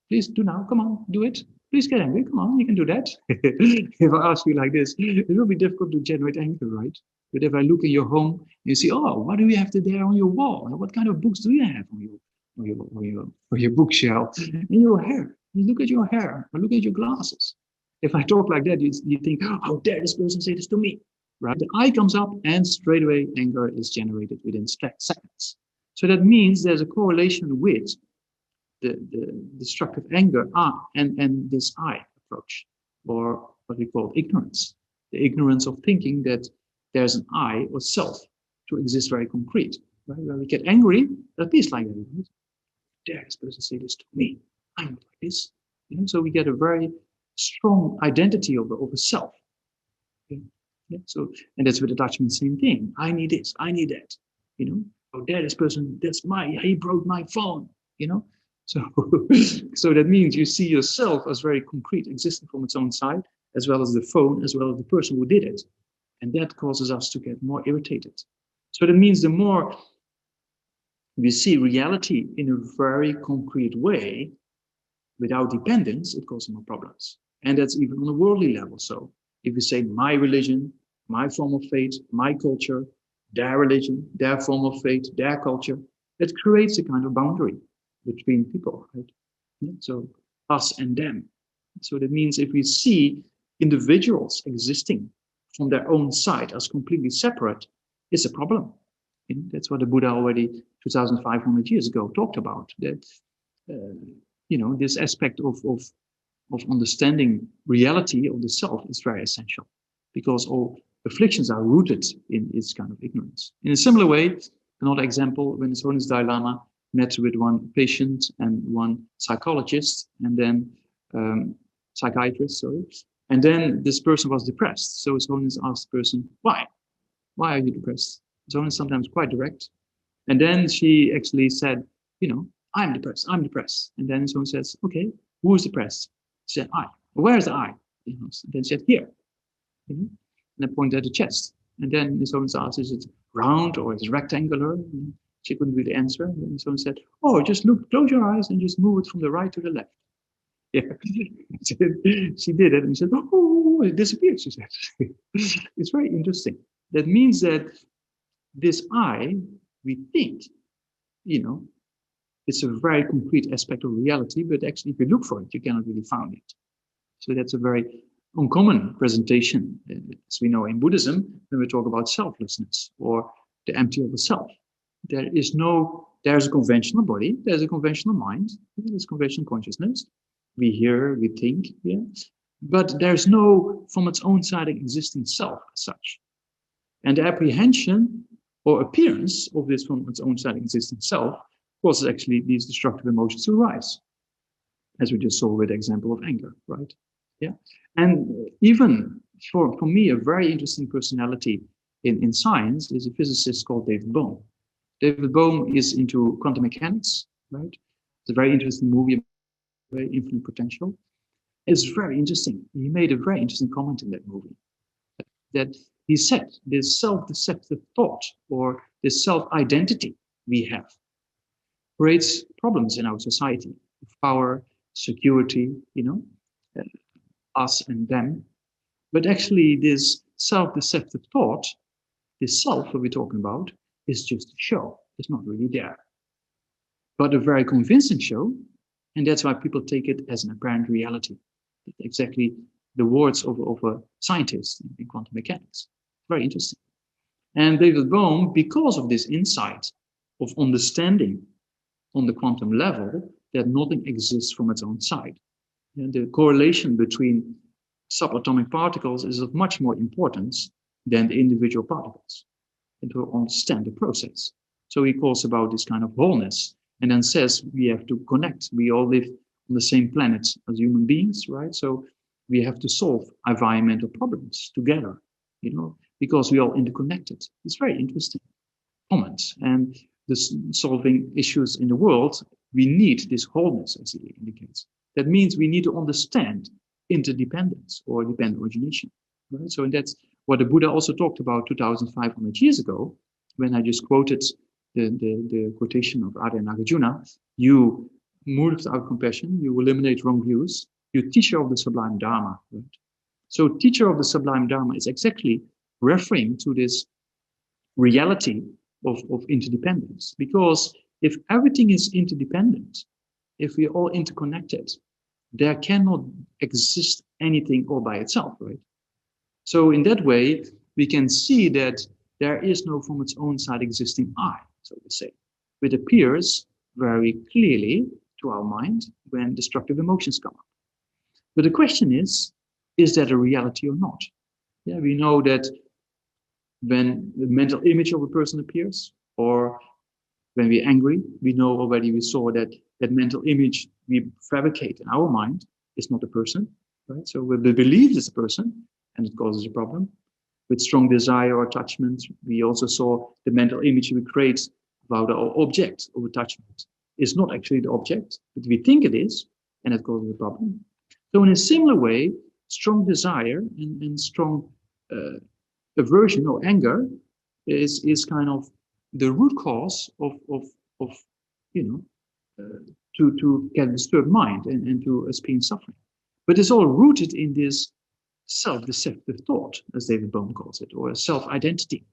Please do now, come on, do it. Please get angry, come on, you can do that. If I ask you like this, it will be difficult to generate anger, right? But if I look in your home, you see, oh, what do you have there on your wall? What kind of books do you have on your bookshelf? And your hair, you look at your hair, or look at your glasses. If I talk like that, you think, how dare this person say this to me? Right? The I comes up and straight away anger is generated within seconds. So that means there's a correlation with the destructive anger and this I approach, or what we call ignorance. The ignorance of thinking that there's an I or self to exist very concrete. Right? When we get angry, at least like that, right? Dare this person say this to me? I'm not like this. You know, so we get a very strong identity of a self. Okay? Yeah, so, and that's with attachment, same thing. I need this, I need that. You know, oh, there, this person, he broke my phone. You know, so so that means you see yourself as very concrete, existing from its own side, as well as the phone, as well as the person who did it, and that causes us to get more irritated. So that means the more we see reality in a very concrete way, without dependence, it causes more problems, and that's even on a worldly level. So if you say my religion, my form of faith, my culture, their religion, their form of faith, their culture, it creates a kind of boundary between people, right? Yeah, so us and them. So that means if we see individuals existing from their own side as completely separate, it's a problem. You know, that's what the Buddha already 2,500 years ago talked about. That you know, this aspect of understanding reality of the self is very essential, because all afflictions are rooted in its kind of ignorance. In a similar way, another example, when His Holiness Dalai Lama met with one patient and one psychologist, and then psychiatrist, sorry, and then this person was depressed. So His Holiness asked the person, why? Why are you depressed? His Holiness sometimes quite direct. And then she actually said, you know, I'm depressed. And then someone says, okay, who is depressed? She said, I. Where's the I? You know, then she said, here. You know? And I pointed at the chest. And then someone asked, is it round or is it rectangular? And she couldn't really answer. And then someone said, oh, just look, close your eyes and just move it from the right to the left. Yeah, she did it. And she said, oh, it disappeared, she said. It's very interesting. That means that this I, we think, you know, it's a very concrete aspect of reality, but actually if you look for it, you cannot really find it. So that's a very uncommon presentation, as we know in Buddhism, when we talk about selflessness or the empty of the self. There's a conventional body, there's a conventional mind, there's conventional consciousness. We hear, we think, yeah, but there's no from its own side existing self as such. And the apprehension or appearance of this from its own side existing self causes actually these destructive emotions to arise, as we just saw with the example of anger, right? Yeah. And even for me, a very interesting personality in science is a physicist called David Bohm. David Bohm is into quantum mechanics, right? It's a very interesting movie, very infinite potential. It's very interesting. He made a very interesting comment in that movie, that he said this self-deceptive thought or this self-identity we have creates problems in our society, power, security, you know, us and them. But actually this self-deceptive thought, this self that we're talking about, is just a show. It's not really there. But a very convincing show, and that's why people take it as an apparent reality. Exactly the words of a scientist in quantum mechanics. Very interesting. And David Bohm, because of this insight of understanding on the quantum level that nothing exists from its own side, and the correlation between subatomic particles is of much more importance than the individual particles, and to understand the process. So he calls about this kind of wholeness, and then says we have to connect. We all live on the same planet as human beings, right? So we have to solve environmental problems together, because we are all interconnected. It's very interesting comments. And this solving issues in the world, we need this wholeness, as he indicates. That means we need to understand interdependence or dependent origination, right? So that's what the Buddha also talked about 2,500 years ago, when I just quoted the quotation of Arya Nagarjuna. You move without compassion, you eliminate wrong views, you're teacher of the sublime Dharma, right? So teacher of the sublime Dharma is exactly referring to this reality of interdependence. Because if everything is interdependent, if we're all interconnected, there cannot exist anything all by itself, right? So in that way, we can see that there is no from its own side existing I, so to say. It appears very clearly to our mind when destructive emotions come up. But the question is that a reality or not? Yeah, we know that when the mental image of a person appears, or when we're angry, we know already, we saw that mental image we fabricate in our mind is not a person, right? So we believe it's a person, and it causes a problem. With strong desire or attachment, we also saw the mental image we create about our object of attachment is not actually the object, but we think it is, and it causes a problem. So in a similar way, strong desire and strong aversion or anger is kind of the root cause of to get a disturbed mind and to experience suffering. But it's all rooted in this self-deceptive thought, as David Bohm calls it, or a self-identity.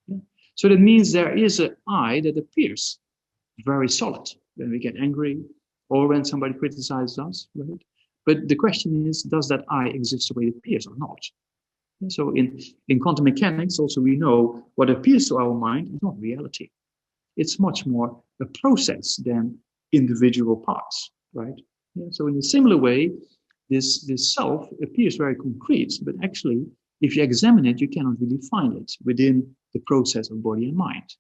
Yeah? So that means there is an I that appears very solid when we get angry or when somebody criticizes us, right? But the question is, does that I exist the way it appears or not? And so in quantum mechanics, also we know what appears to our mind is not reality. It's much more a process than individual parts, right? Yeah, so in a similar way, this self appears very concrete, but actually, if you examine it, you cannot really find it within the process of body and mind.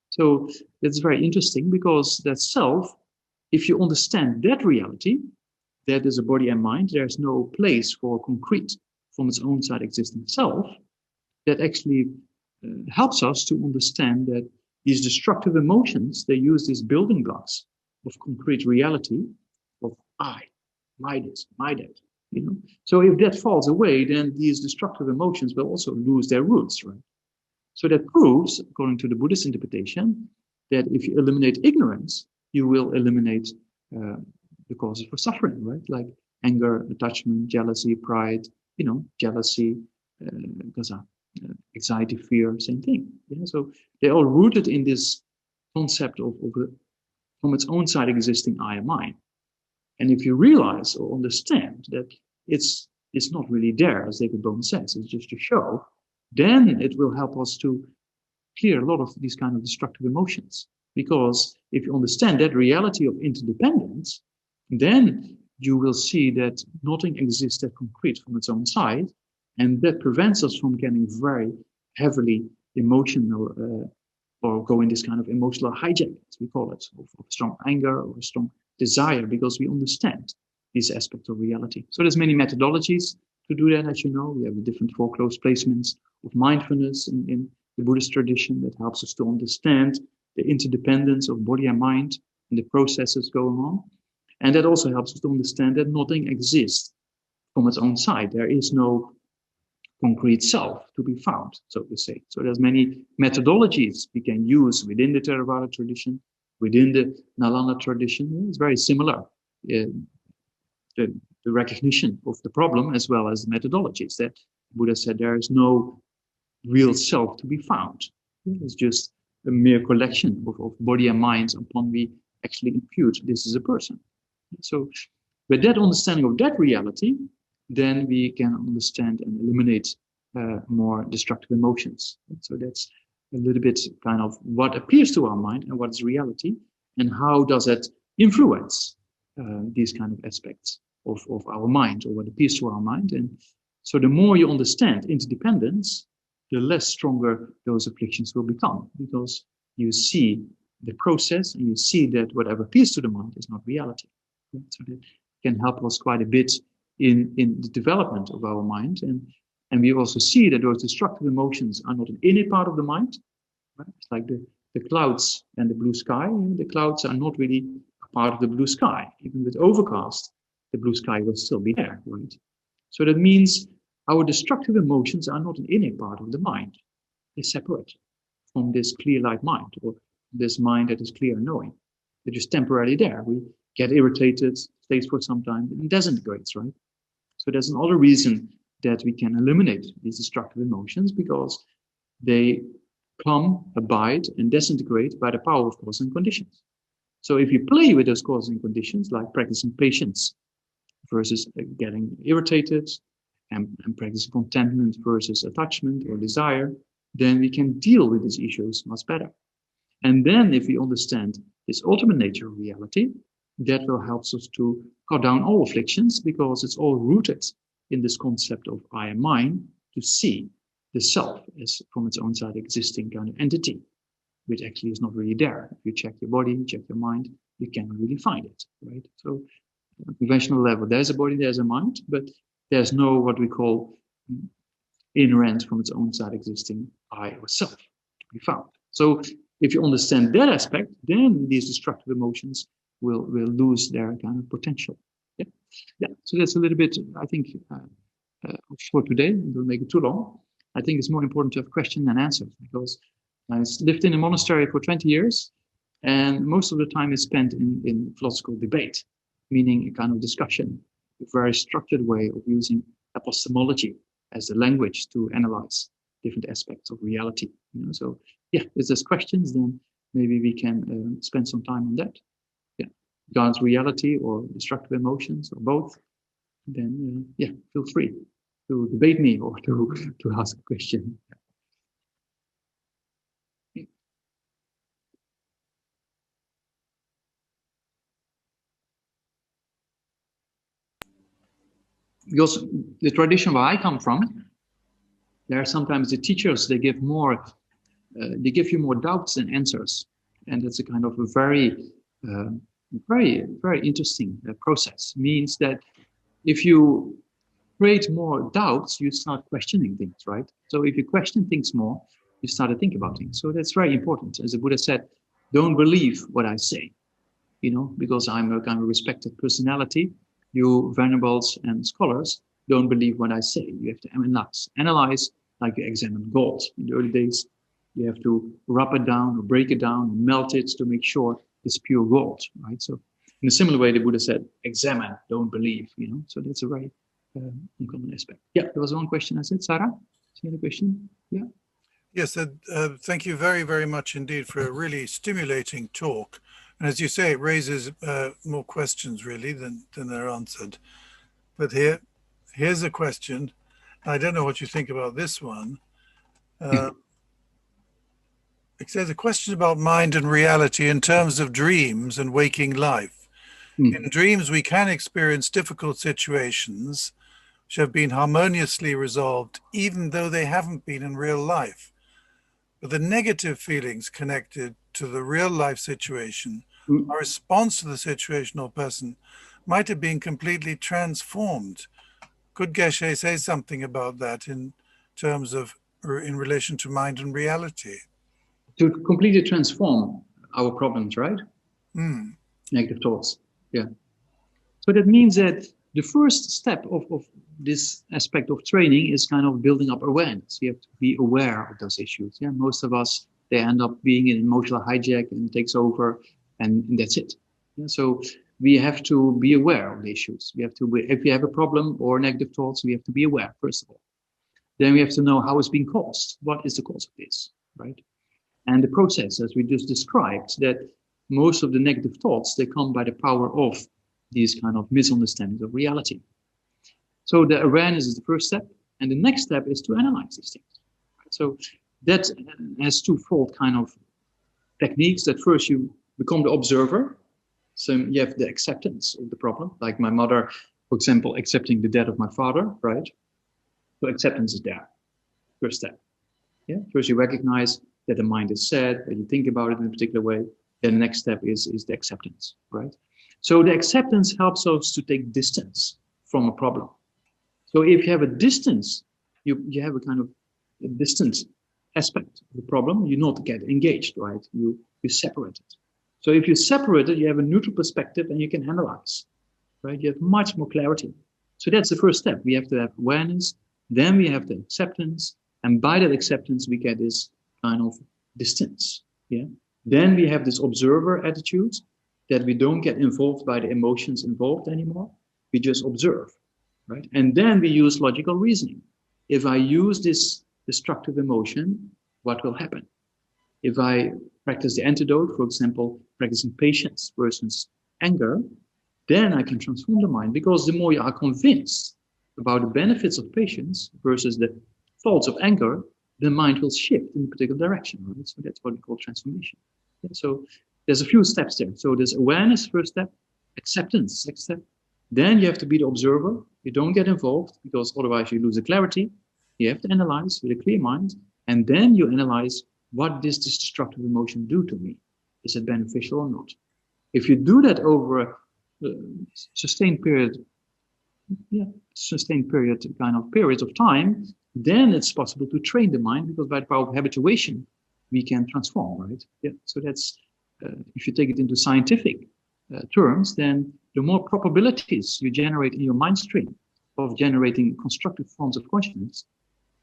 So that's very interesting, because that self, if you understand that reality, that is a body and mind, there's no place for concrete from its own side existing self, that actually helps us to understand that these destructive emotions, they use these building blocks of concrete reality of I, my this, my that, So if that falls away, then these destructive emotions will also lose their roots, right? So that proves, according to the Buddhist interpretation, that if you eliminate ignorance, you will eliminate the causes for suffering, right? Like anger, attachment, jealousy, pride, jealousy, anxiety, fear, same thing. Yeah? So they're all rooted in this concept of from its own side existing I and mine. And if you realize or understand that it's not really there, as David Bohm says, it's just a show, then it will help us to clear a lot of these kind of destructive emotions. Because if you understand that reality of interdependence, then you will see that nothing exists that concrete from its own side, and that prevents us from getting very heavily emotional or going this kind of emotional hijack, as we call it, of strong anger or strong desire, because we understand these aspects of reality. So there's many methodologies to do that, as you know. We have the different 4 close placements of mindfulness in the Buddhist tradition that helps us to understand the interdependence of body and mind and the processes going on. And that also helps us to understand that nothing exists from its own side. There is no concrete self to be found, so to say. So there's many methodologies we can use within the Theravada tradition, within the Nalanda tradition. It's very similar. The recognition of the problem as well as the methodologies. That Buddha said there is no real self to be found. It's just a mere collection of body and mind upon we actually impute this is a person. So with that understanding of that reality, then we can understand and eliminate more destructive emotions. So that's a little bit kind of what appears to our mind and what is reality, and how does it influence these kind of aspects of our mind, or what appears to our mind. And so the more you understand interdependence, the less stronger those afflictions will become, because you see the process and you see that whatever appears to the mind is not reality. Right? So that can help us quite a bit in the development of our mind. And we also see that those destructive emotions are not an inner part of the mind. Right? It's like the clouds and the blue sky. The clouds are not really a part of the blue sky. Even with overcast, the blue sky will still be there. Right? So that means our destructive emotions are not an inner part of the mind. They're separate from this clear light mind, or this mind that is clear and knowing. They're just temporarily there. We get irritated, stays for some time, and disintegrates, right? So there's another reason that we can eliminate these destructive emotions, because they come, abide, and disintegrate by the power of cause and conditions. So if you play with those causes and conditions, like practicing patience versus getting irritated, and practicing contentment versus attachment or desire, then we can deal with these issues much better. And then if we understand this ultimate nature of reality, that will help us to cut down all afflictions, because it's all rooted in this concept of I am mine, to see the self as from its own side existing kind of entity, which actually is not really there. If you check your body, check your mind, you cannot really find it, right? So on a conventional level, there's a body, there's a mind, but there's no what we call inherent from its own side existing I or self to be found. So if you understand that aspect, then these destructive emotions will lose their kind of potential. Yeah. So that's a little bit, I think, for today. Don't make it too long. I think it's more important to have questions than answers, because I lived in a monastery for 20 years, and most of the time is spent in philosophical debate, meaning a kind of discussion, a very structured way of using epistemology as the language to analyze different aspects of reality. So yeah, if there's questions, then maybe we can spend some time on that. Yeah, regarding reality or destructive emotions or both, then yeah, feel free to debate me or to ask a question. Because the tradition where I come from, there are sometimes the teachers, they give you more doubts than answers. And it's a kind of a very, very interesting process. Means that if you create more doubts, you start questioning things, right? So if you question things more, you start to think about things. So that's very important. As the Buddha said, don't believe what I say, because I'm a kind of respected personality. You venerables and scholars don't believe what I say. You have to analyze like you examine gold. In the early days, you have to rub it down or break it down and melt it to make sure it's pure gold, right? So in a similar way, the Buddha said, examine, don't believe, So that's a very uncommon aspect. Yeah, there was one question I said. Sarah, is there a question? Yeah. Yes, thank you very, very much indeed for a really stimulating talk. And as you say, it raises more questions really than they're answered. But here's a question. I don't know what you think about this one. It says a question about mind and reality in terms of dreams and waking life. In dreams, we can experience difficult situations which have been harmoniously resolved, even though they haven't been in real life. But the negative feelings connected to the real life situation, our response to the situation or person, might have been completely transformed. Could Geshe say something about that in terms of, in relation to mind and reality? To completely transform our problems, right? Negative thoughts. Yeah. So that means that the first step of this aspect of training is kind of building up awareness. You have to be aware of those issues. Yeah, most of us, they end up being in emotional hijack and it takes over, and that's it. Yeah? So we have to be aware of the issues. We have to, if we have a problem or negative thoughts, we have to be aware, first of all. Then we have to know how it's being caused. What is the cause of this, right? And the process, as we just described, that most of the negative thoughts, they come by the power of these kind of misunderstandings of reality. So the awareness is the first step. And the next step is to analyze these things. So that has twofold kind of techniques. That first you become the observer. So you have the acceptance of the problem. Like my mother, for example, accepting the death of my father, right? So acceptance is there. First step. Yeah. First you recognize that the mind is set, that you think about it in a particular way. Then the next step is the acceptance, right? So the acceptance helps us to take distance from a problem. So if you have a distance, you have a kind of a distant aspect of the problem, you not get engaged, right? You separate it. So if you separate it, you have a neutral perspective and you can analyze, right? You have much more clarity. So that's the first step. We have to have awareness, then we have the acceptance, and by that acceptance, we get this kind of distance, yeah? Then we have this observer attitude, that we don't get involved by the emotions involved anymore. We just observe, right? And then we use logical reasoning. If I use this destructive emotion, what will happen? If I practice the antidote, for example, practicing patience versus anger, then I can transform the mind, because the more you are convinced about the benefits of patience versus the faults of anger, the mind will shift in a particular direction, right? So that's what we call transformation. Yeah, so there's a few steps there. So there's awareness, first step, acceptance, second step. Then you have to be the observer. You don't get involved, because otherwise you lose the clarity. You have to analyze with a clear mind, and then you analyze, what does this destructive emotion do to me? Is it beneficial or not? If you do that over a sustained period, periods of time, then it's possible to train the mind, because by the power of habituation, we can transform, right? Yeah. So that's, if you take it into scientific terms, then the more probabilities you generate in your mind stream of generating constructive forms of consciousness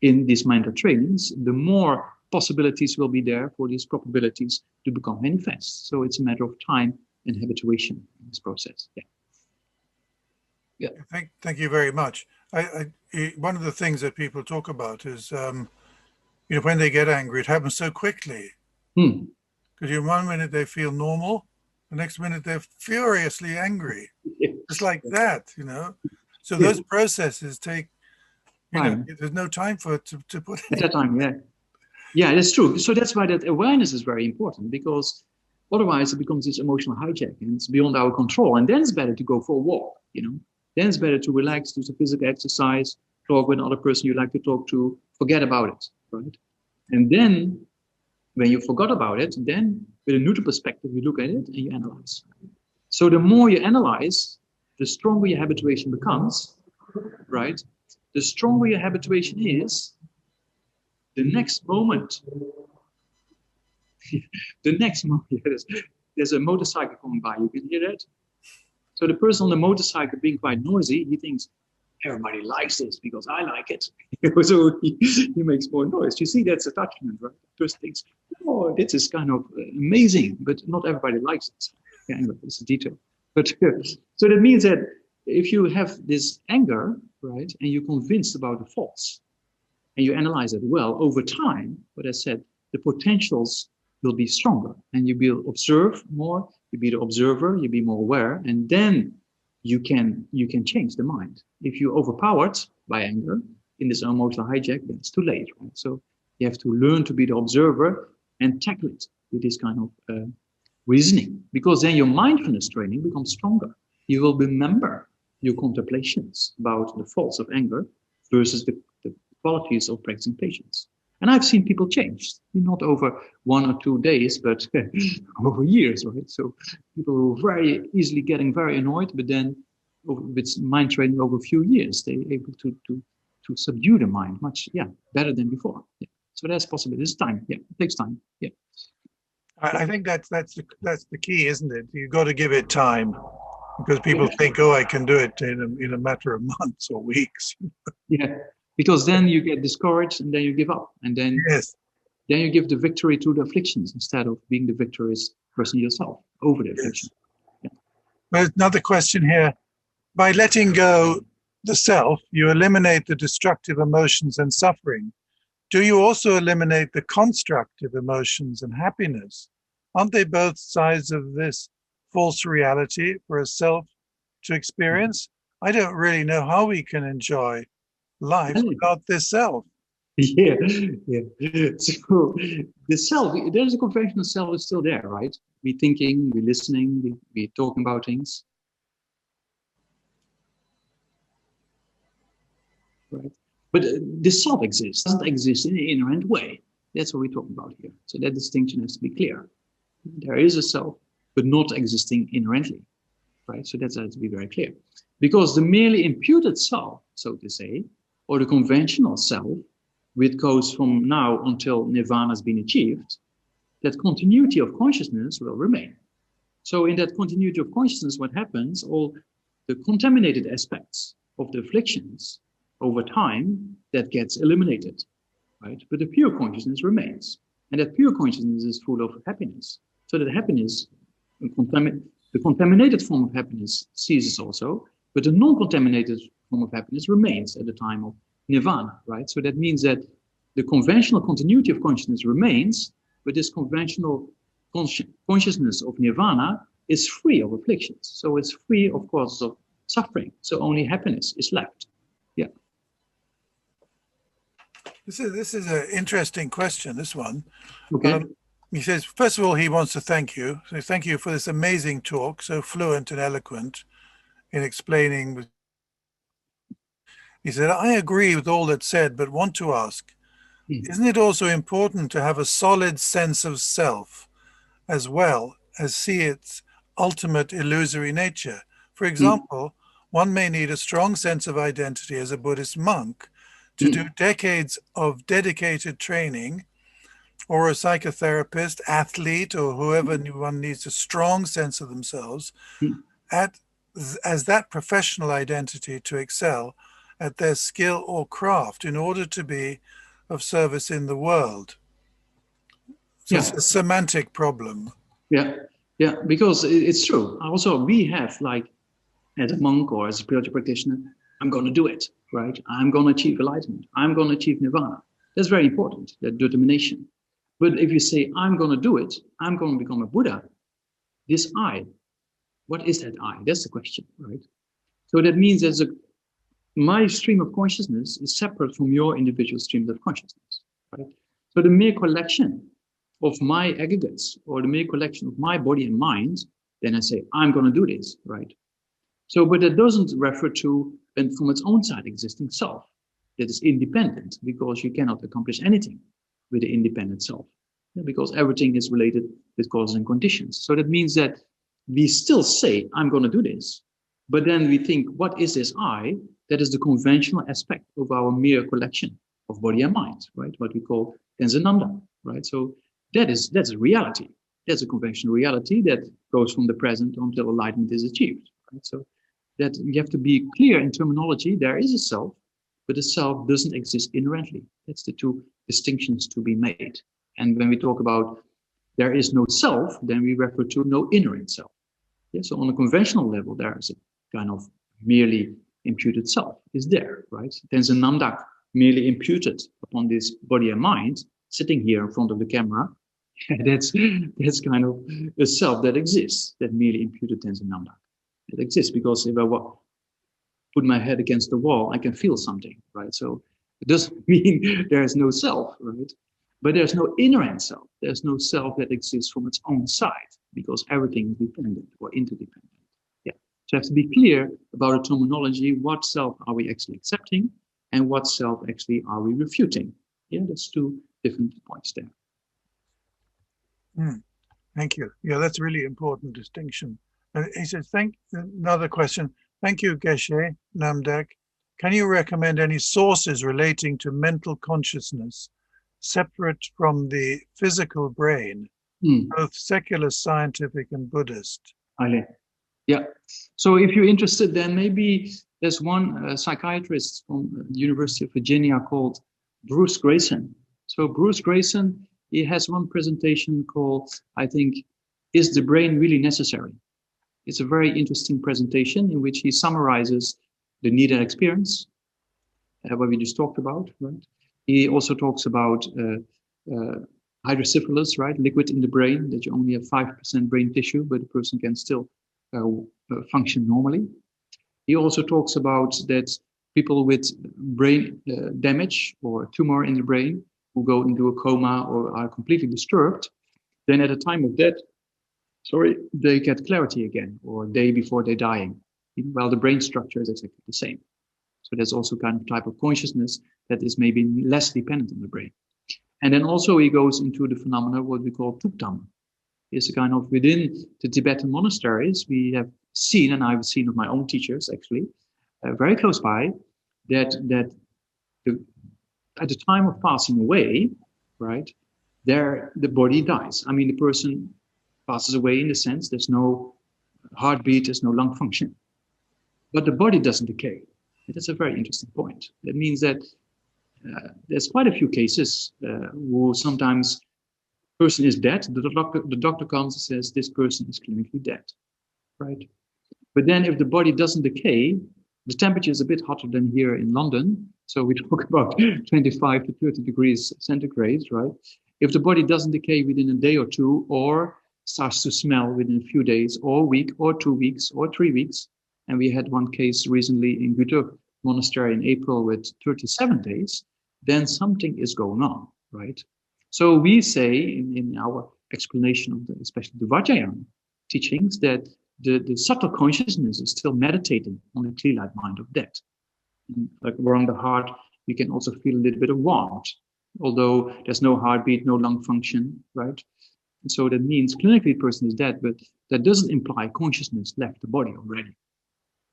in these mental trainings, the more possibilities will be there for these probabilities to become manifest. So it's a matter of time and habituation in this process. Yeah. Yeah. Thank you very much. One of the things that people talk about is, when they get angry, it happens so quickly. Because in one minute they feel normal, the next minute they're furiously angry. Just like that, So those processes take, there's no time for it to put in. At that time, yeah. Yeah, that's true. So that's why that awareness is very important, because otherwise it becomes this emotional hijack and it's beyond our control. And then it's better to go for a walk, Then it's better to relax, do some physical exercise, talk with another person you like to talk to, forget about it, right? And then when you forgot about it, then with a neutral perspective, you look at it and you analyze. So the more you analyze, the stronger your habituation becomes, right? The stronger your habituation is, the next moment, there's a motorcycle coming by, you can hear that? So the person on the motorcycle being quite noisy, he thinks, everybody likes this because I like it. So he makes more noise. You see, that's attachment, right? The person thinks, oh, this is kind of amazing, but not everybody likes it. Yeah, anyway, it's a detail. But so that means that if you have this anger, right, and you're convinced about the faults, and you analyze it well over time, what I said, the potentials will be stronger, and you will observe more. You be the observer, you be more aware, and then you can change the mind. If you're overpowered by anger in this emotional hijack, then it's too late, right? So you have to learn to be the observer and tackle it with this kind of reasoning, because then your mindfulness training becomes stronger. You will remember your contemplations about the faults of anger versus the qualities of practicing patience. And I've seen people change, not over 1 or 2 days, but over years, right? So people who are very easily getting very annoyed, but then with mind training over a few years, they're able to subdue the mind much, better than before. Yeah. So that's possible. It's time. Yeah, it takes time. Yeah. I think that's the key, isn't it? You've got to give it time, because people think, oh, I can do it in a matter of months or weeks. Yeah. Because then you get discouraged and then you give up. And then, then you give the victory to the afflictions instead of being the victorious person yourself over the affliction. Yeah. Well, another question here. By letting go the self, you eliminate the destructive emotions and suffering. Do you also eliminate the constructive emotions and happiness? Aren't they both sides of this false reality for a self to experience? I don't really know how we can enjoy life without this self. Yeah. So the self, there's a conventional self is still there, right? We're thinking, we're listening, we're talking about things. Right? But the self exists, doesn't exist in an inherent way. That's what we're talking about here. So that distinction has to be clear. There is a self, but not existing inherently, right? So that has to be very clear. Because the merely imputed self, so to say, or the conventional self, which goes from now until nirvana has been achieved, that continuity of consciousness will remain. So in that continuity of consciousness, what happens, all the contaminated aspects of the afflictions over time, that gets eliminated, right? But the pure consciousness remains. And that pure consciousness is full of happiness. So that happiness, the contaminated form of happiness ceases also, but the non-contaminated form of happiness remains at the time of nirvana, right? So that means that the conventional continuity of consciousness remains, but this conventional consciousness of nirvana is free of afflictions. So it's free of causes of suffering. So only happiness is left. Yeah. This is an interesting question, this one. Okay. He says, first of all, he wants to thank you. So thank you for this amazing talk, so fluent and eloquent in explaining. He said, I agree with all that's said, but want to ask, isn't it also important to have a solid sense of self as well as see its ultimate illusory nature? For example, one may need a strong sense of identity as a Buddhist monk to do decades of dedicated training, or a psychotherapist, athlete, or whoever one needs a strong sense of themselves as that professional identity to excel at their skill or craft in order to be of service in the world. So it's a semantic problem. Yeah, because it's true. Also, we have, like, as a monk or as a spiritual practitioner, I'm going to do it, right? I'm going to achieve enlightenment. I'm going to achieve nirvana. That's very important, that determination. But if you say, I'm going to do it, I'm going to become a Buddha, this I, what is that I? That's the question, right? So that means my stream of consciousness is separate from your individual streams of consciousness, right? So the mere collection of my aggregates or the mere collection of my body and mind, then I say, I'm going to do this, right? So, but that doesn't refer to, and from its own side, existing self that is independent, because you cannot accomplish anything with the independent self, because everything is related with causes and conditions. So that means that we still say, I'm going to do this, but then we think, what is this I? That is the conventional aspect of our mere collection of body and mind, right? What we call Tenzin Namdak, right? So that's a reality. That's a conventional reality that goes from the present until enlightenment is achieved, right? So that you have to be clear in terminology. There is a self, but the self doesn't exist inherently. That's the two distinctions to be made. And when we talk about there is no self, then we refer to no inherent self. Yeah, so on a conventional level, there is a kind of merely imputed self is there, right? Tenzin Namdak merely imputed upon this body and mind, sitting here in front of the camera. that's kind of a self that exists, that merely imputed Tenzin Namdak. It exists because if I put my head against the wall, I can feel something, right? So it doesn't mean there is no self, right? But there's no inherent self. There's no self that exists from its own side, because everything is dependent or interdependent. Yeah. So I have to be clear about the terminology. What self are we actually accepting, and what self actually are we refuting? Yeah, that's two different points there. Thank you. Yeah, that's a really important distinction. And he says, another question. Thank you, Geshe Namdak. Can you recommend any sources relating to mental consciousness separate from the physical brain, both secular, scientific, and Buddhist? Yeah. So if you're interested, then maybe there's one psychiatrist from the University of Virginia called Bruce Grayson. So Bruce Grayson, he has one presentation called, I think, Is the Brain Really Necessary? It's a very interesting presentation in which he summarizes the need and experience, what we just talked about, right? He also talks about hydrocephalus, right? Liquid in the brain, that you only have 5% brain tissue, but the person can still function normally. He also talks about that people with brain damage or tumor in the brain who go into a coma or are completely disturbed, then at the time of death, they get clarity again, or a day before they're dying, while the brain structure is exactly the same. So there's also kind of type of consciousness that is maybe less dependent on the brain. And then also he goes into the phenomena what we call Tuptam. It's a kind of within the Tibetan monasteries we have seen, and I've seen of my own teachers actually, very close by, that at the time of passing away, right, the body dies. I mean, the person passes away in the sense there's no heartbeat, there's no lung function, but the body doesn't decay. That's a very interesting point. That means that there's quite a few cases who sometimes person is dead. The doctor comes and says this person is clinically dead, right? But then if the body doesn't decay, the temperature is a bit hotter than here in London. So we talk about 25 to 30 degrees centigrade, right? If the body doesn't decay within a day or two, or starts to smell within a few days, or a week, or 2 weeks, or 3 weeks, and we had one case recently in Göttingen Monastery in April with 37 days, then something is going on, right? So we say in our explanation of especially the Vajrayana teachings that the subtle consciousness is still meditating on the clear light mind of death. And like around the heart, you can also feel a little bit of warmth, although there's no heartbeat, no lung function, right? And so that means clinically the person is dead, but that doesn't imply consciousness left the body already.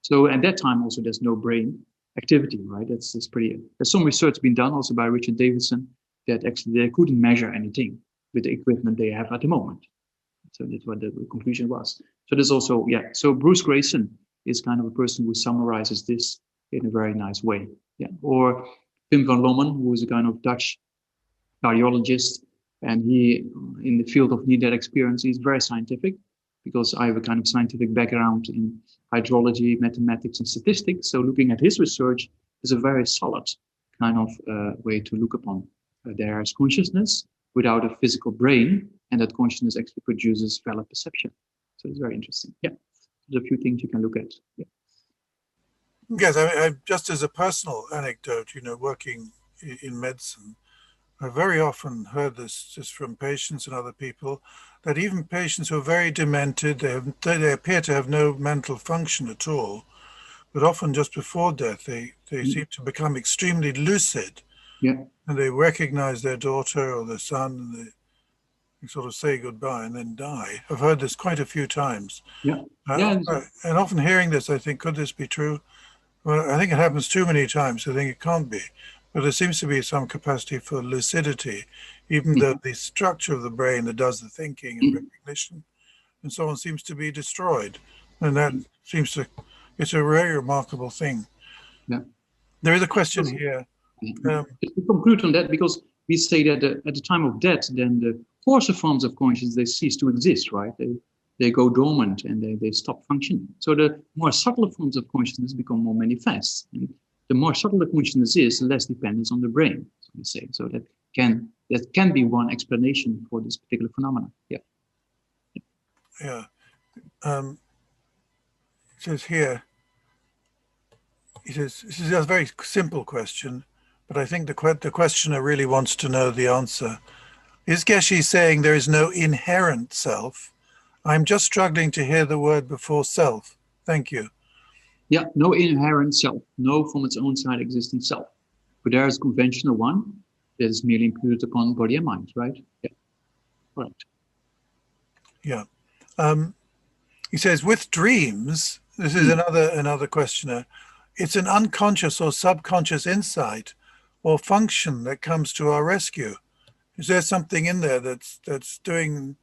So at that time also there's no brain activity, right? That's pretty. There's some research been done also by Richard Davidson that actually they couldn't measure anything with the equipment they have at the moment. So that's what the conclusion was. So there's also, yeah. So Bruce Grayson is kind of a person who summarizes this in a very nice way. Yeah. Or Pim van Lommen, who is a kind of Dutch cardiologist, and he, in the field of near-death experience, he's very scientific because I have a kind of scientific background in hydrology, mathematics, and statistics. So looking at his research is a very solid kind of way to look upon. There is consciousness without a physical brain, and that consciousness actually produces valid perception. So it's very interesting. Yeah, there's a few things you can look at. Yeah. Yes, I just as a personal anecdote, working in medicine, I've very often heard this just from patients and other people, that even patients who are very demented, they appear to have no mental function at all, but often just before death, they seem to become extremely lucid. Yeah. And they recognize their daughter or their son, and they sort of say goodbye and then die. I've heard this quite a few times. Yeah. And often hearing this, I think, could this be true? Well, I think it happens too many times. I think it can't be. But there seems to be some capacity for lucidity, even though the structure of the brain that does the thinking and recognition and so on seems to be destroyed. And that seems to, it's a very remarkable thing. Yeah. There is a question here. To conclude on that, because we say that at the time of death, then the coarser forms of consciousness, they cease to exist, right? They go dormant and they stop functioning. So the more subtle forms of consciousness become more manifest. And the more subtle the consciousness is, the less dependence on the brain, so we say. So that can be one explanation for this particular phenomenon. Yeah. Yeah. It says here, this is a very simple question, but I think the questioner really wants to know the answer. Is Geshe saying there is no inherent self? I'm just struggling to hear the word before self. Thank you. Yeah, no inherent self, no from its own side existing self. But there is a conventional one that is merely imputed upon body and mind, right? Yeah, right. Yeah. He says, with dreams, this is another questioner, it's an unconscious or subconscious insight or function that comes to our rescue. Is there something in there that's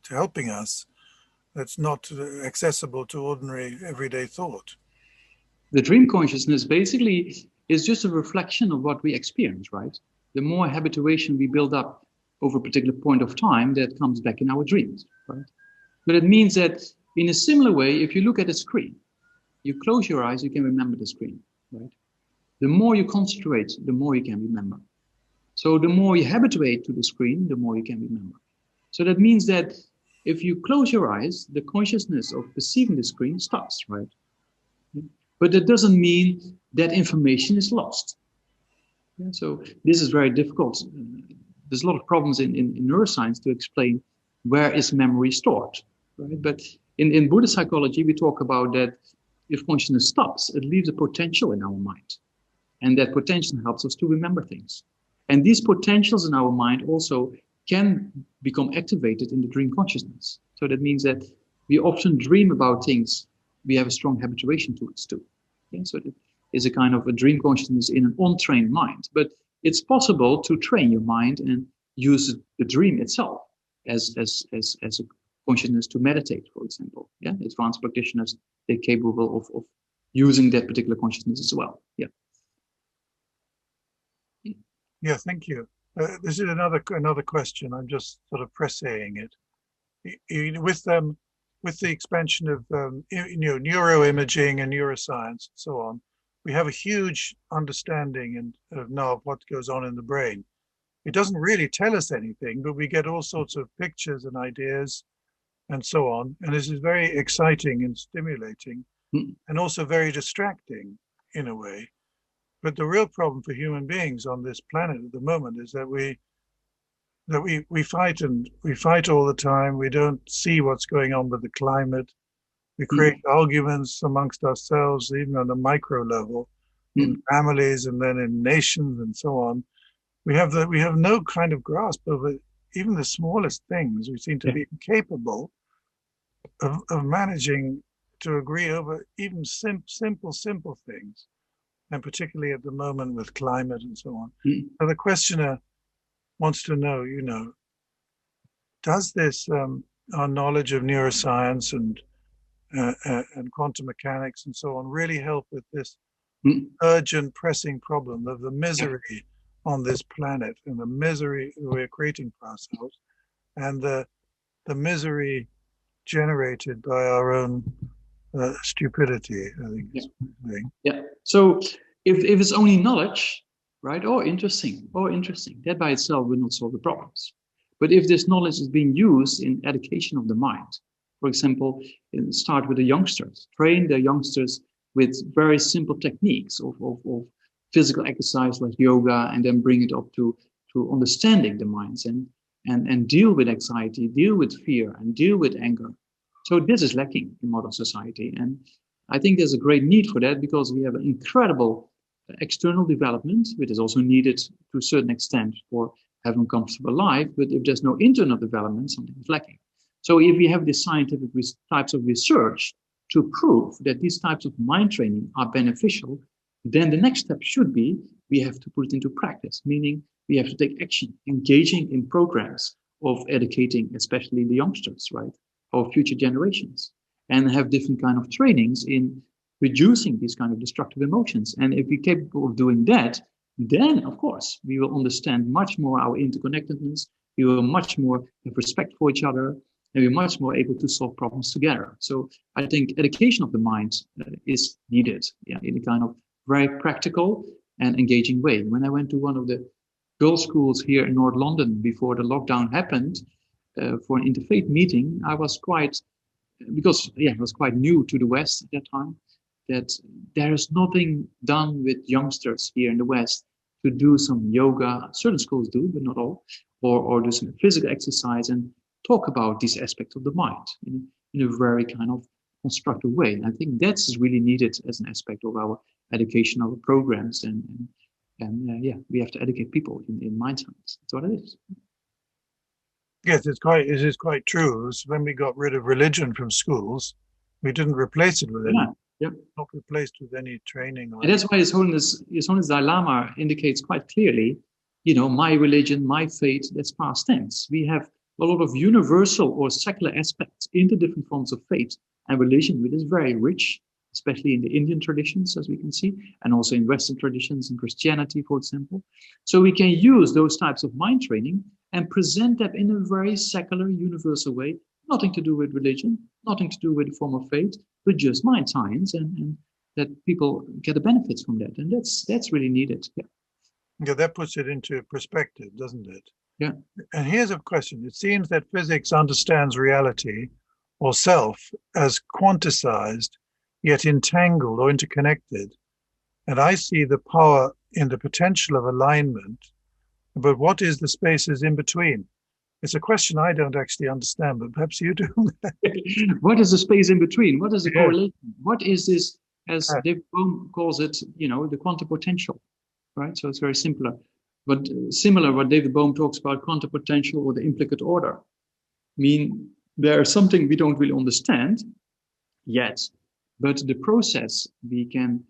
helping us that's not accessible to ordinary everyday thought? The dream consciousness basically is just a reflection of what we experience, right? The more habituation we build up over a particular point of time, that comes back in our dreams, right? But it means that in a similar way, if you look at a screen, you close your eyes, you can remember the screen, right? The more you concentrate, the more you can remember. So the more you habituate to the screen, the more you can remember. So that means that if you close your eyes, the consciousness of perceiving the screen stops, right? But that doesn't mean that information is lost. Yeah, so this is very difficult. There's a lot of problems in neuroscience to explain where is memory stored, right? But in Buddhist psychology, we talk about that if consciousness stops, it leaves a potential in our mind. And that potential helps us to remember things. And these potentials in our mind also can become activated in the dream consciousness. So that means that we often dream about things we have a strong habituation towards too. Okay? So that is a kind of a dream consciousness in an untrained mind. But it's possible to train your mind and use the dream itself as a consciousness to meditate, for example. Yeah, advanced practitioners, they're capable of using that particular consciousness as well. Yeah. Yeah, thank you. This is another question. I'm just sort of pressing it. With the expansion of neuroimaging and neuroscience and so on, we have a huge understanding of now of what goes on in the brain. It doesn't really tell us anything, but we get all sorts of pictures and ideas and so on. And this is very exciting and stimulating, and also very distracting in a way. But the real problem for human beings on this planet at the moment is that we fight all the time. We don't see what's going on with the climate. We create arguments amongst ourselves, even on a micro level, in families and then in nations and so on. We have no kind of grasp over even the smallest things. We seem to be incapable of managing to agree over even simple things, and particularly at the moment with climate and so on. So the questioner wants to know, does this our knowledge of neuroscience and quantum mechanics and so on really help with this urgent, pressing problem of the misery on this planet and the misery we're creating for ourselves, and the misery generated by our own stupidity, I think. Yeah. So if it's only knowledge, right? Interesting. That by itself will not solve the problems. But if this knowledge is being used in education of the mind, for example, start with the youngsters, train the youngsters with very simple techniques of physical exercise like yoga, and then bring it up to understanding the minds and deal with anxiety, deal with fear, and deal with anger. So this is lacking in modern society. And I think there's a great need for that, because we have an incredible external development, which is also needed to a certain extent for having a comfortable life. But if there's no internal development, something is lacking. So if we have these scientific types of research to prove that these types of mind training are beneficial, then the next step should be we have to put it into practice, meaning we have to take action, engaging in programs of educating, especially the youngsters, right, or future generations, and have different kind of trainings in reducing these kind of destructive emotions. And if we're capable of doing that, then of course we will understand much more our interconnectedness. We will much more have respect for each other, and we're much more able to solve problems together. So I think education of the mind is needed, in a kind of very practical and engaging way. When I went to one of the girls' schools here in North London before the lockdown happened for an interfaith meeting, I was quite, because I was quite new to the West at that time, that there is nothing done with youngsters here in the West to do some yoga. Certain schools do, but not all, or do some physical exercise and talk about these aspects of the mind in a very kind of constructive way. And I think that's really needed as an aspect of our educational programs, and we have to educate people in mind science. That's what it is. Yes, it is quite true. When we got rid of religion from schools, we didn't replace it with any. Not replaced with any training. And that's why His Holiness Dalai Lama indicates quite clearly, my religion, my faith, that's past tense. We have a lot of universal or secular aspects in the different forms of faith and religion, which is very rich, especially in the Indian traditions, as we can see, and also in Western traditions and Christianity, for example. So we can use those types of mind training and present them in a very secular, universal way, nothing to do with religion, nothing to do with the form of faith, but just mind science, and that people get the benefits from that. And that's really needed. Yeah, that puts it into perspective, doesn't it? Yeah. And here's a question. It seems that physics understands reality or self as quanticized, yet entangled or interconnected. And I see the power in the potential of alignment, but what is the spaces in between? It's a question I don't actually understand, but perhaps you do. What is the space in between? What is the correlation? What is this, as David Bohm calls it, the quantum potential, right? So it's very simpler. But similar, what David Bohm talks about, quantum potential or the implicate order, mean there's something we don't really understand yet, but the process we can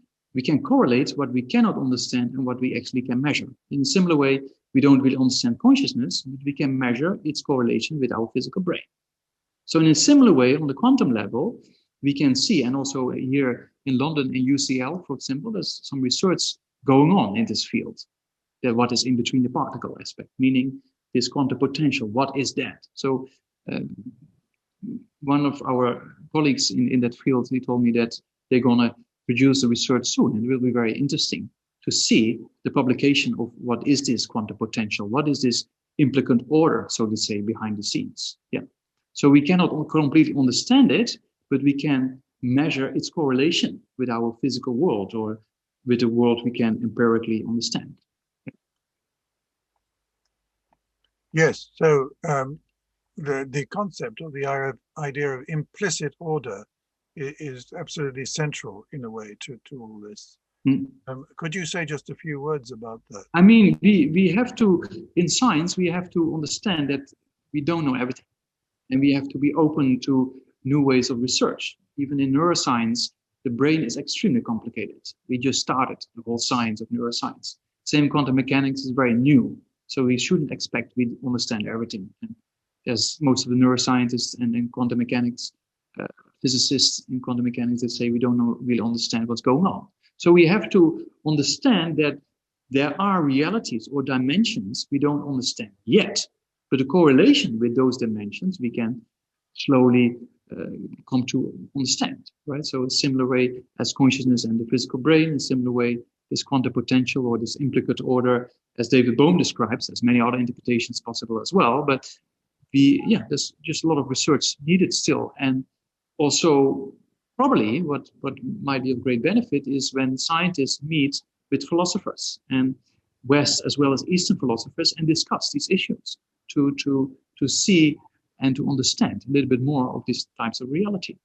correlate what we cannot understand and what we actually can measure. In a similar way, we don't really understand consciousness, but we can measure its correlation with our physical brain. So in a similar way, on the quantum level, we can see, and also here in London in UCL, for example, there's some research going on in this field, that what is in between the particle aspect, meaning this quantum potential, what is that? So one of our colleagues in that field, he told me that they're gonna produce the research soon, and it will be very interesting to see the publication of what is this quantum potential, what is this implicant order, so to say, behind the scenes. Yeah. So we cannot completely understand it, but we can measure its correlation with our physical world or with the world we can empirically understand. Yes, so the concept or the idea of implicit order is absolutely central in a way to all this. Could you say just a few words about that? I mean, we have to, in science, we have to understand that we don't know everything. And we have to be open to new ways of research. Even in neuroscience, the brain is extremely complicated. We just started the whole science of neuroscience. Same quantum mechanics is very new. So we shouldn't expect we understand everything. And there's most of the neuroscientists and in quantum mechanics, physicists in quantum mechanics that say we don't really understand what's going on. So we have to understand that there are realities or dimensions we don't understand yet. But the correlation with those dimensions, we can slowly come to understand, right? So a similar way as consciousness and the physical brain, a similar way this quantum potential or this implicate order, as David Bohm describes, there's many other interpretations possible as well. But there's just a lot of research needed still. And also probably what might be of great benefit is when scientists meet with philosophers and West as well as Eastern philosophers and discuss these issues. To see and to understand a little bit more of these types of reality.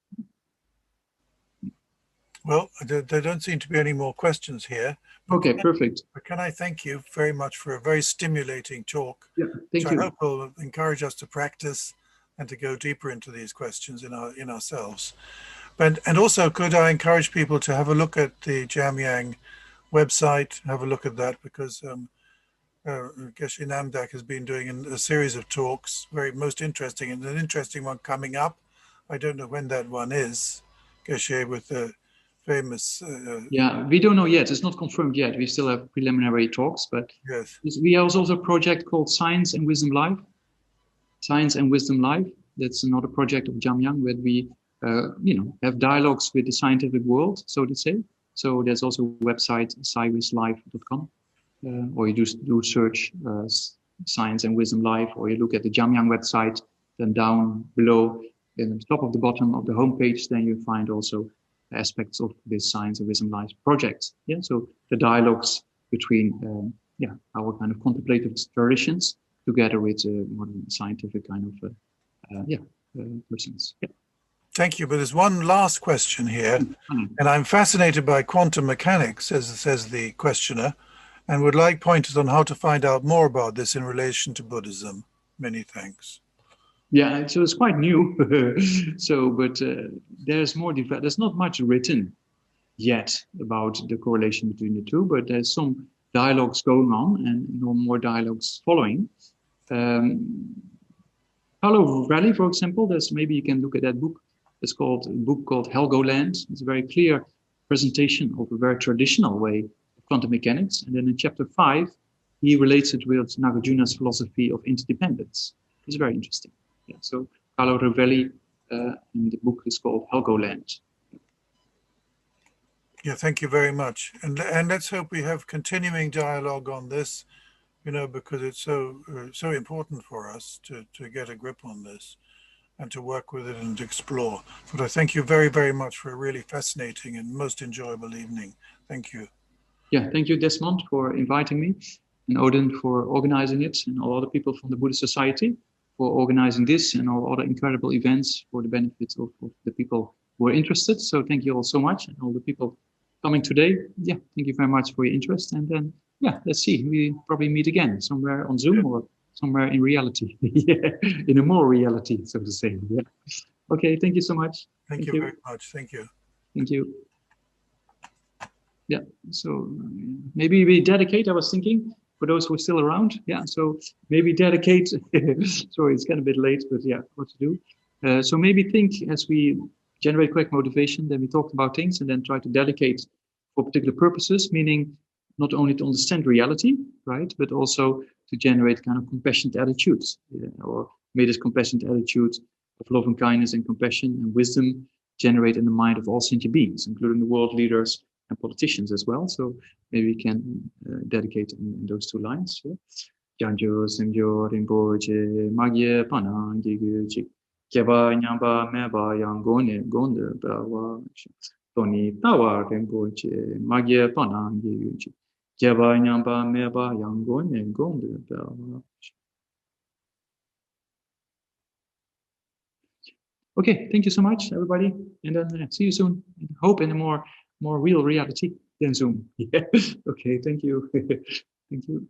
Well, there don't seem to be any more questions here. Okay, perfect. But can I thank you very much for a very stimulating talk? Yeah, thank you. I hope will encourage us to practice and to go deeper into these questions in ourselves. And also, could I encourage people to have a look at the Jamyang website, have a look at that, because Geshe Namdak has been doing a series of talks, most interesting, and an interesting one coming up. I don't know when that one is, Geshe, with the famous... yeah, we don't know yet. It's not confirmed yet. We still have preliminary talks, but yes. We have also a project called Science and Wisdom Live. Science and Wisdom Live. That's another project of Jamyang where we, have dialogues with the scientific world, so to say. So there's also a website, sciwislive.com. Or you just do search Science and Wisdom Live, or you look at the Jamyang website, then down below, in the top of the bottom of the homepage, then you find also aspects of this Science and Wisdom Live project. Yeah, so the dialogues between our kind of contemplative traditions together with modern scientific kind of persons. Yeah. Thank you. But there's one last question here, and I'm fascinated by quantum mechanics, as says the questioner, and would like pointers on how to find out more about this in relation to Buddhism. Many thanks. Yeah, so it's quite new. But there's not much written yet about the correlation between the two, but there's some dialogues going on and more dialogues following. Carlo Raleigh, for example, maybe you can look at that book. It's a book called Helgoland. It's a very clear presentation of a very traditional way quantum mechanics, and then in chapter 5 he relates it with Nagarjuna's philosophy of interdependence. It's very interesting. Yeah, so Carlo Rovelli, and the book is called Helgoland. Yeah, thank you very much, and let's hope we have continuing dialogue on this, because it's so important for us to get a grip on this and to work with it and explore. But I thank you very, very much for a really fascinating and most enjoyable evening. Thank you. Yeah, thank you, Desmond, for inviting me, and Odin for organizing it, and all other people from the Buddhist Society for organizing this and all other incredible events for the benefit of the people who are interested. So thank you all so much, and all the people coming today. Yeah, thank you very much for your interest, and then yeah, let's see. We probably meet again somewhere on Zoom or somewhere in reality. Yeah, in a more reality, so to say. Yeah. Okay. Thank you so much. Thank you very much. Thank you. Thank you. Yeah. So maybe we dedicate. I was thinking for those who are still around. Yeah. So maybe dedicate. Sorry, it's kind of a bit late, but yeah, what to do. So maybe think as we generate correct motivation, then we talk about things and then try to dedicate for particular purposes, meaning not only to understand reality, right, but also to generate kind of compassionate attitudes, or may this compassionate attitude of love and kindness and compassion and wisdom generate in the mind of all sentient beings, including the world leaders and politicians as well. So maybe we can dedicate in those two lines. Janjo Semjo Rinpoche Magye Pana Giguchi Keba Nyamba Meba Yangone Gonde Bawa Tony Tawa Rinpoche Magye Pana Giguchi Keba Nyamba Meba Yangone Gonde Bawa. Okay, thank you so much, everybody, and then see you soon. Hope in a more real reality than Zoom. Yeah. Okay, thank you. Thank you.